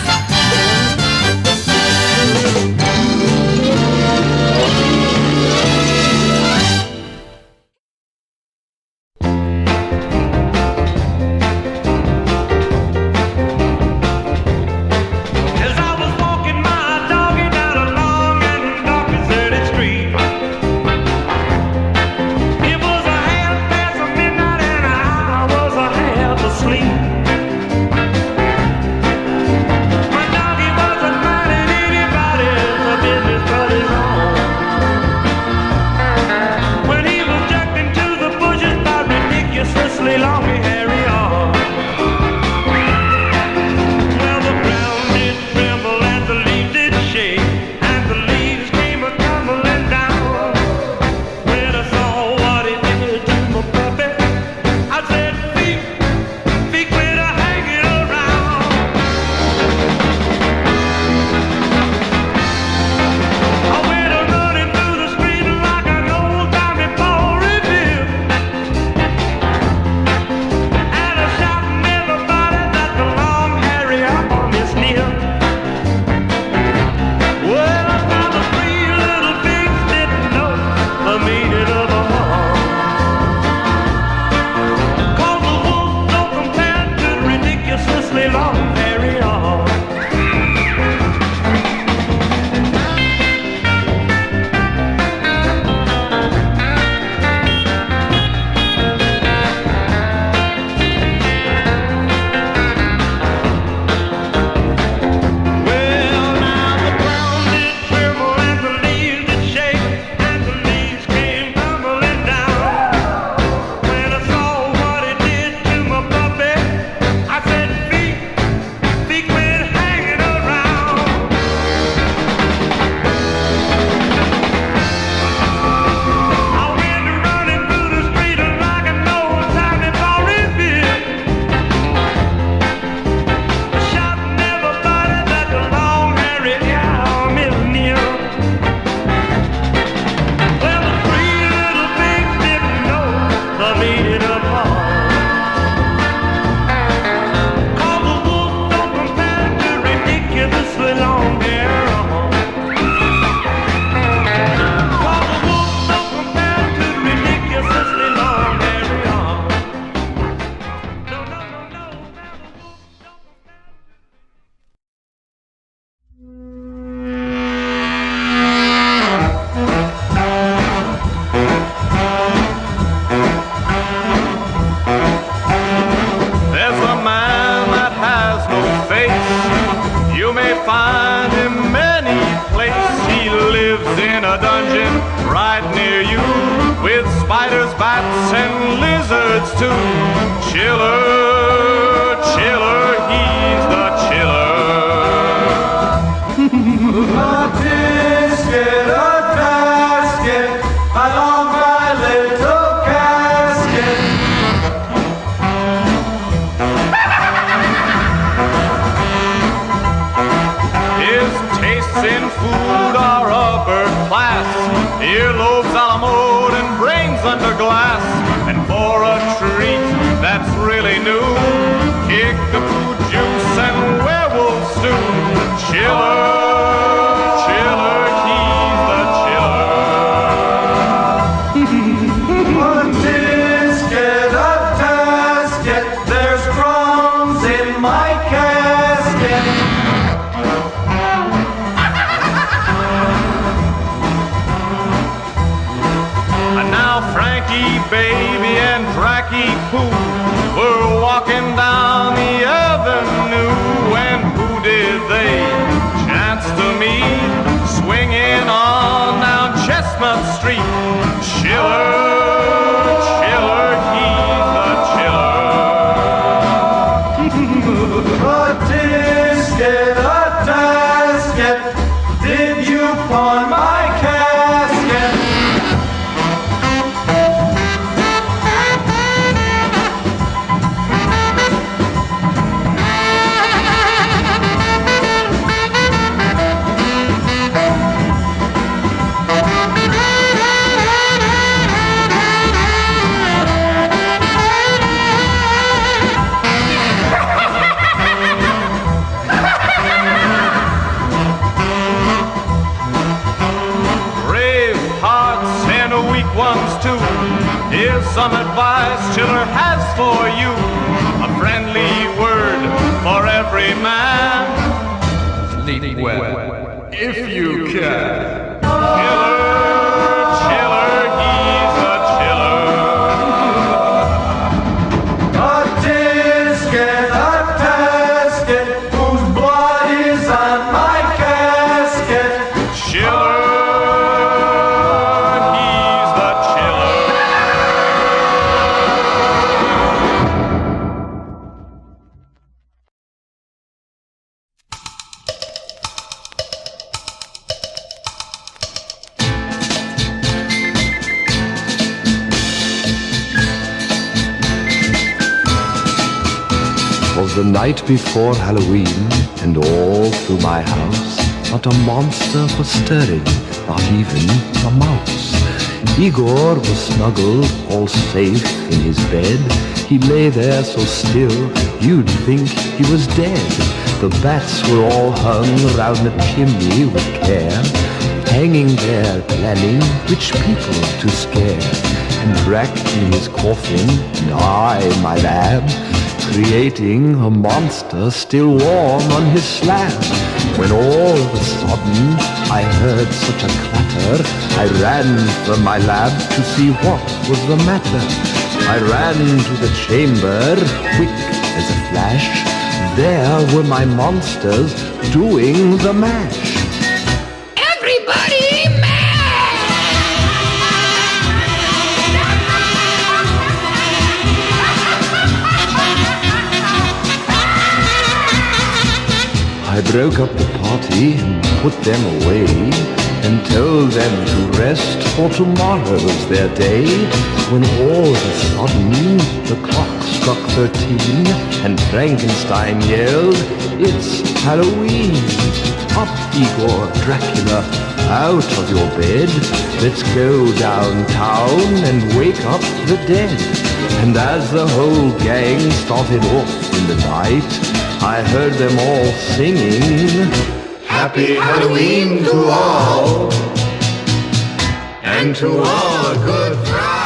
My doggy wasn't minding anybody in a dungeon right near you, with spiders, bats, and lizards too. Chiller, chiller, he's the chiller. A biscuit, a basket, along my little casket. His tastes in food are upper class, earlobes a la mode and brains under glass. And for a treat that's really new, kickapoo juice and werewolf stew. Chiller, chiller, he's the chiller. A biscuit, a tasket, there's crumbs in my casket. And now Frankie, baby, and Dracky Poo were walking down the avenue, and who did they chance to meet? Swinging on down Chestnut Street. Chiller, chiller, he's the chiller. A tisket, a tasket, did you pawn my casket? Here's some advice Chiller has for you. A friendly word for every man. Sleep well, if you can. Chiller, chiller, he's a chiller. A tisket, a tasket, whose blood is on my casket. Chiller. The night before Halloween, and all through my house, not a monster was stirring, not even a mouse. Igor was snuggled, all safe in his bed. He lay there so still, you'd think he was dead. The bats were all hung round the chimney with care, hanging there planning which people to scare. And Drac in his coffin, and I in my lab, creating a monster still warm on his slab. When all of a sudden I heard such a clatter, I ran from my lab to see what was the matter. I ran to the chamber, quick as a flash. There were my monsters doing the mash. Everybody I broke up the party and put them away, and told them to rest, for tomorrow's their day. When all of a sudden the clock struck 13, and Frankenstein yelled, "It's Halloween! Up, Igor, Dracula, out of your bed. Let's go downtown and wake up the dead." And as the whole gang started off in the night, I heard them all singing, "Happy Halloween to all, and to all a good ride."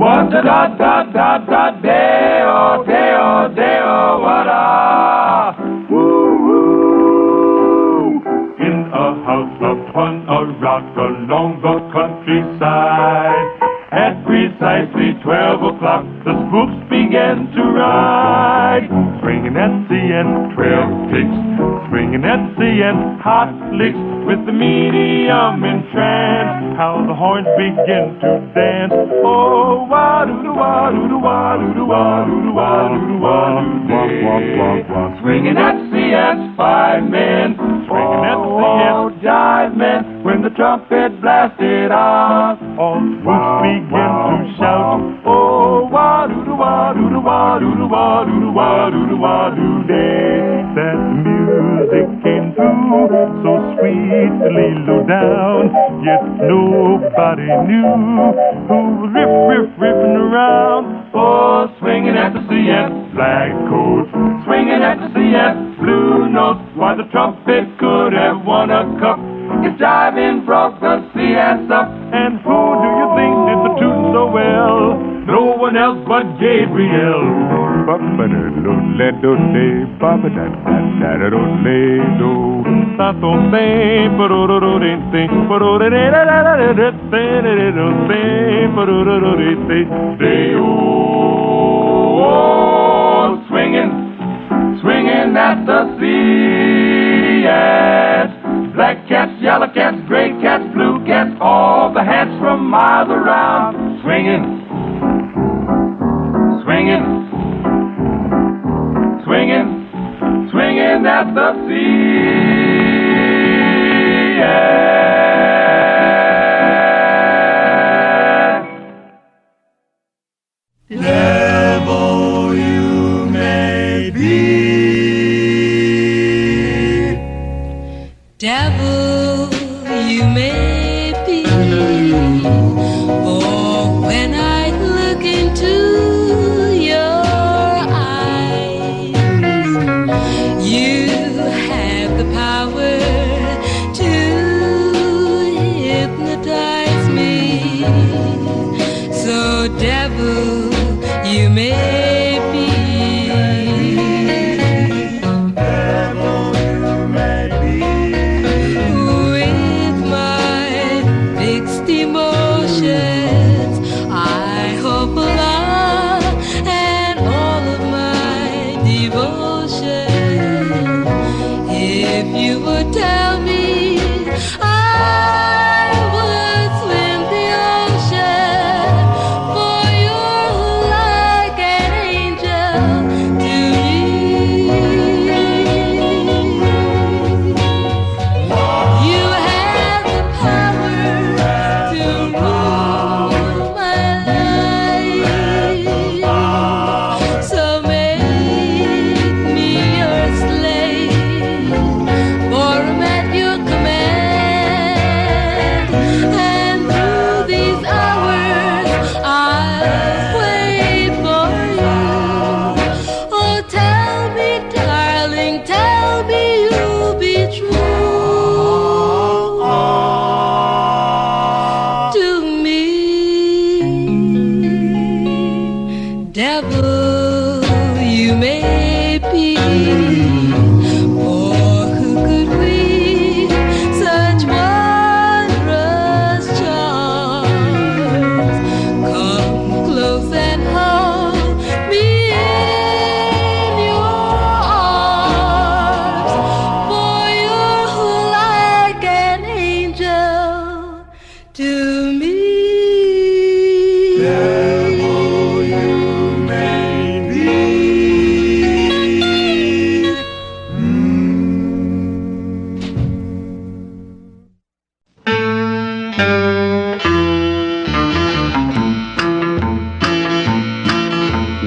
What da da da da da deo deo deo what a woo woo in a house of fun, a rock along the countryside. At precisely 12 o'clock, the Whoops began to ride. Swinging at CN, 12 ticks. Swinging at CN, hot licks. With the medium in trance, how the horns begin to dance. Oh, wa-doo-doo-wa-doo-doo-wa-doo-doo-wa-doo-doo-wa-doo-doo-wa-doo-doo-wa. Swinging at CN's 5 men. Swinging at CN's jive men. When the trumpet blasted off, all swoops began to shout. Oh, wa-doo-doo-wa-doo-doo-wa-doo-doo-wa-doo-doo-wa-doo-day. That music came through so sweetly low down, yet nobody knew who was riffing around. Oh, swinging at the CN black coats, swinging at the CN blue notes. Why the trumpet could have won a cup. His jiving brought the CN's up. And who do you think did the tune so well? No one else but Gabriel. Swinging, swinging at the CN. Black cats, yellow cats, gray cats, blue cats, all the hats from miles around. Swinging, swinging, swinging, swinging at the CN. Devil you may be. Devil you may be, for when I look into your eyes, you have the power to hypnotize me. So devil you may be.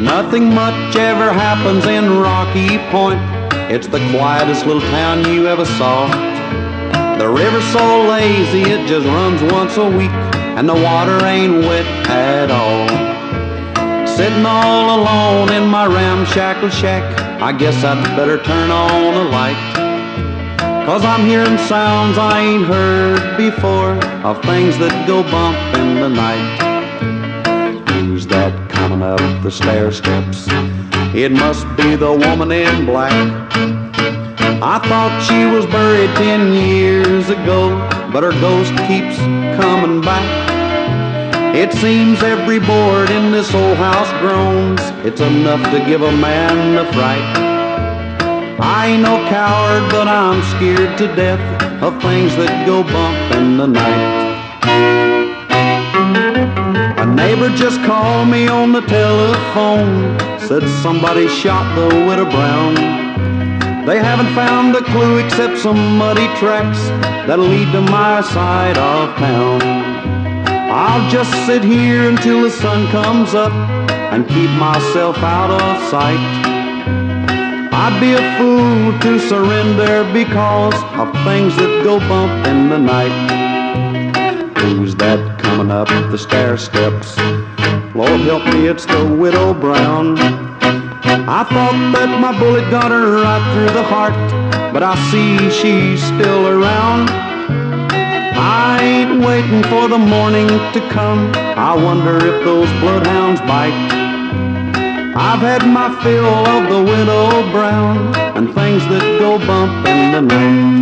Nothing much ever happens in Rocky Point. It's the quietest little town you ever saw. The river's so lazy it just runs once a week, and the water ain't wet at all. Sitting all alone in my ramshackle shack, I guess I'd better turn on a light, 'cause I'm hearing sounds I ain't heard before, of things that go bump in the night. Who's that coming up the stair steps? It must be the woman in black. I thought she was buried 10 years ago, but her ghost keeps coming back. It seems every board in this old house groans. It's enough to give a man a fright. I ain't no coward, but I'm scared to death of things that go bump in the night. A neighbor just called me on the telephone, said somebody shot the widow Brown. They haven't found a clue except some muddy tracks that'll lead to my side of town. I'll just sit here until the sun comes up and keep myself out of sight. I'd be a fool to surrender because of things that go bump in the night. Who's that coming up the stair steps? Lord help me, it's the widow Brown. I thought that my bullet got her right through the heart, but I see she's still around. I ain't waiting for the morning to come. I wonder if those bloodhounds bite. I've had my fill of the widow Brown and things that go bump in the night.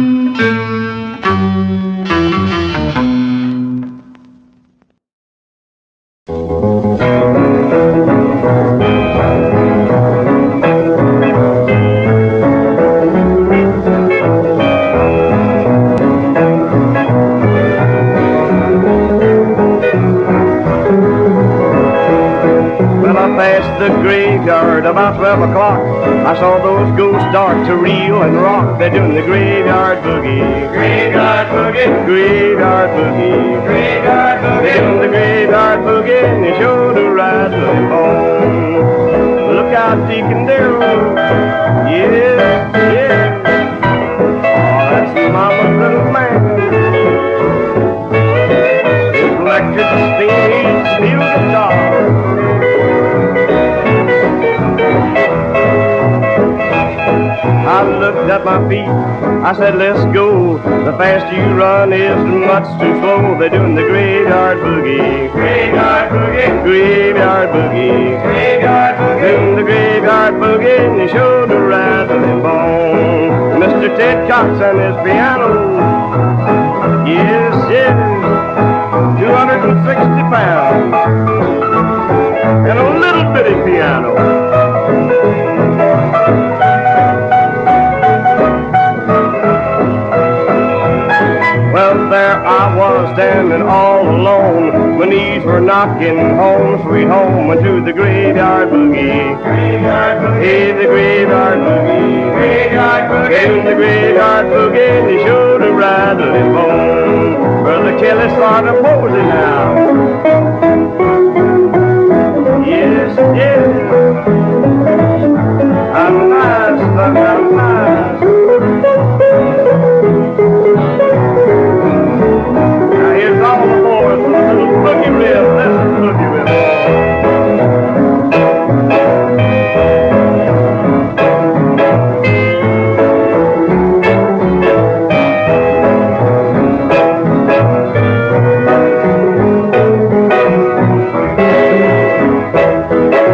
About 12 o'clock, I saw those ghosts start to reel and rock. They're doing the graveyard boogie, graveyard boogie, graveyard boogie, graveyard boogie. They're doing the graveyard boogie and they show the rattling bone. Look out, Deacon Darrell, yeah, yeah. Oh, that's Mama's little man. His electric steel guitar. I looked at my feet, I said, let's go. The faster you run is much too slow. They're doing the graveyard boogie, graveyard boogie, graveyard boogie, graveyard boogie. Doing the graveyard boogie and they show the rattling bone. Mr. Ted Cox and his piano, yes, yes, 260 pounds, and a little bitty piano. Well, there I was standing all alone. My knees were knocking home, sweet home, and to the graveyard boogie. Graveyard boogie. Hey, the graveyard boogie. Graveyard boogie. Came the graveyard boogie, and they showed a rattling bone. Brother Kelly started posing now. Yes, yes. I'm nice, I'm nice. Here's all the boys with a little boogie rib. Listen, boogie rib.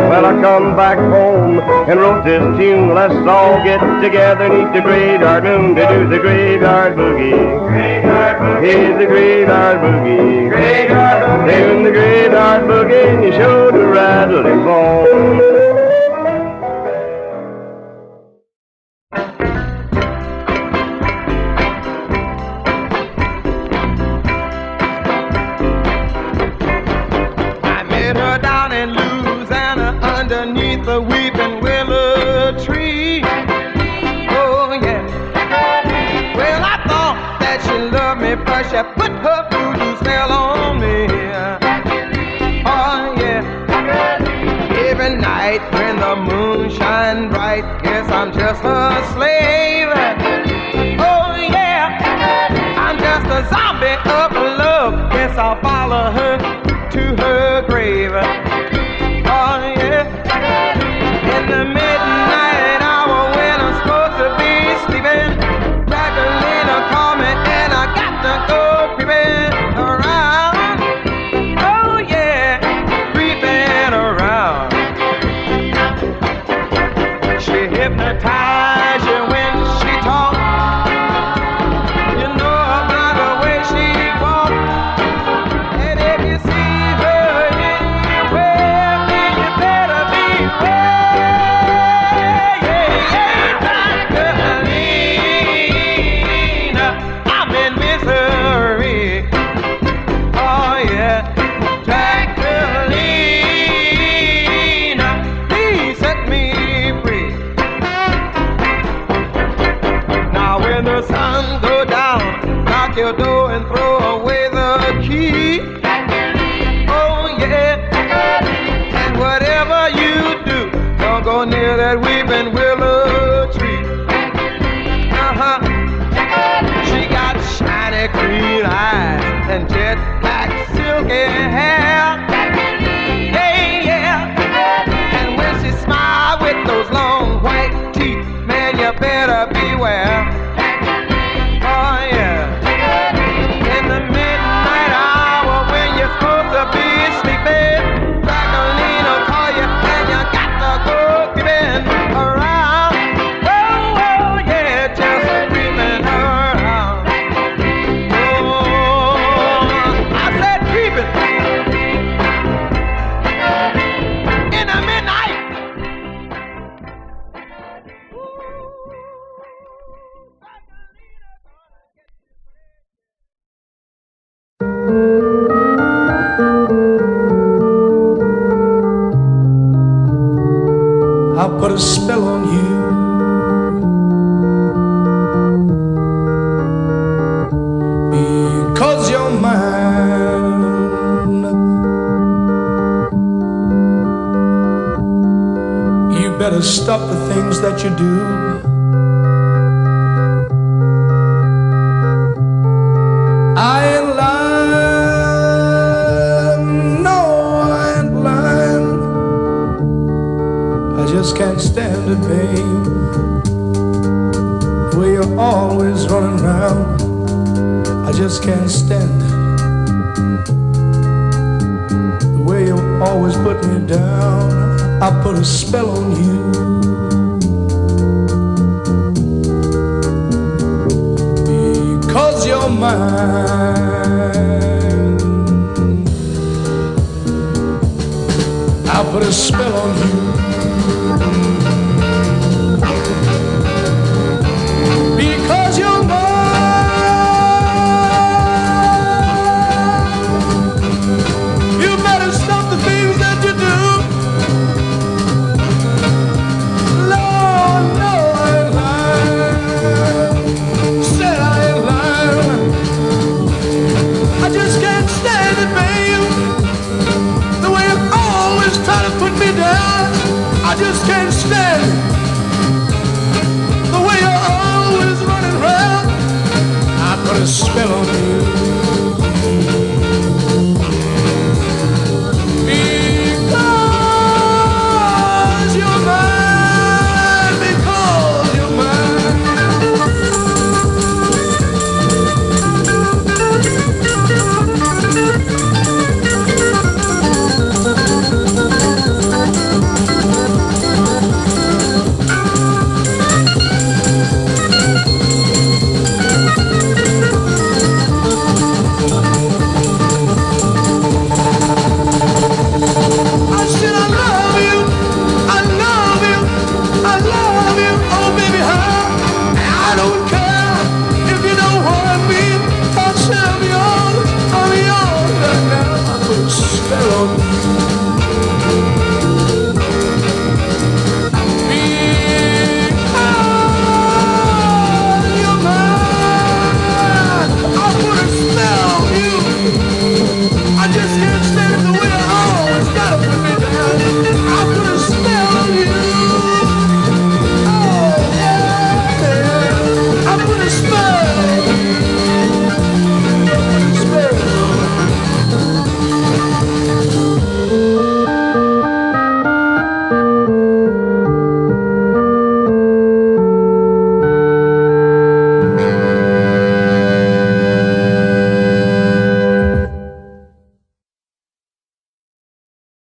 Well, I come back home and wrote this tune. Let's all get together and eat the graveyard moon to do the graveyard boogie. Graveyard boogie. Here's the graveyard boogie. Graveyard boogie. Doing the graveyard boogie and you show the rattling bone. I met her down in Louisiana underneath the weeping willow tree. Oh yeah. Well, I thought that she loved me, but she put her voodoo spell on me. Oh yeah. Every night when the moon shines bright, guess I'm just a slave. Oh yeah. I'm just a zombie of love. Guess I'll follow her to her grave. Oh yeah. In the midnight hour when I'm supposed to be sleeping, Draculena called me and I got to go creeping around. Oh yeah, creeping around. She hypnotized you when she lock your door and throw away the key. Oh yeah. And whatever you do, don't go near that weeping willow tree. Uh-huh. She got shiny green eyes and jet black silky hair. Yeah, yeah. And when she smiles with those long white teeth, man, you better beware. Oh yeah. In the midnight hour when you're supposed to be sleeping, Draculena call you and you got to go creeping around. Oh, oh yeah, just creeping around. Oh, I said creeping in the midnight. I'll put a spell on you. Because you're mine. You better stop the things that you do. I ain't lying. No, I ain't lying. I just can't stand it, babe. The way you're always running around, I just can't stand it. The way you always put me down, I put a spell on you. Because you're mine, I put a spell on you. Because you're mine, you better stop the things that you do. Lord, no, I ain't lying. Said I ain't lying. I just can't stand it, babe. The way you always try to put me down, I just can't stand it. The way you're always running around, I put a spell on you.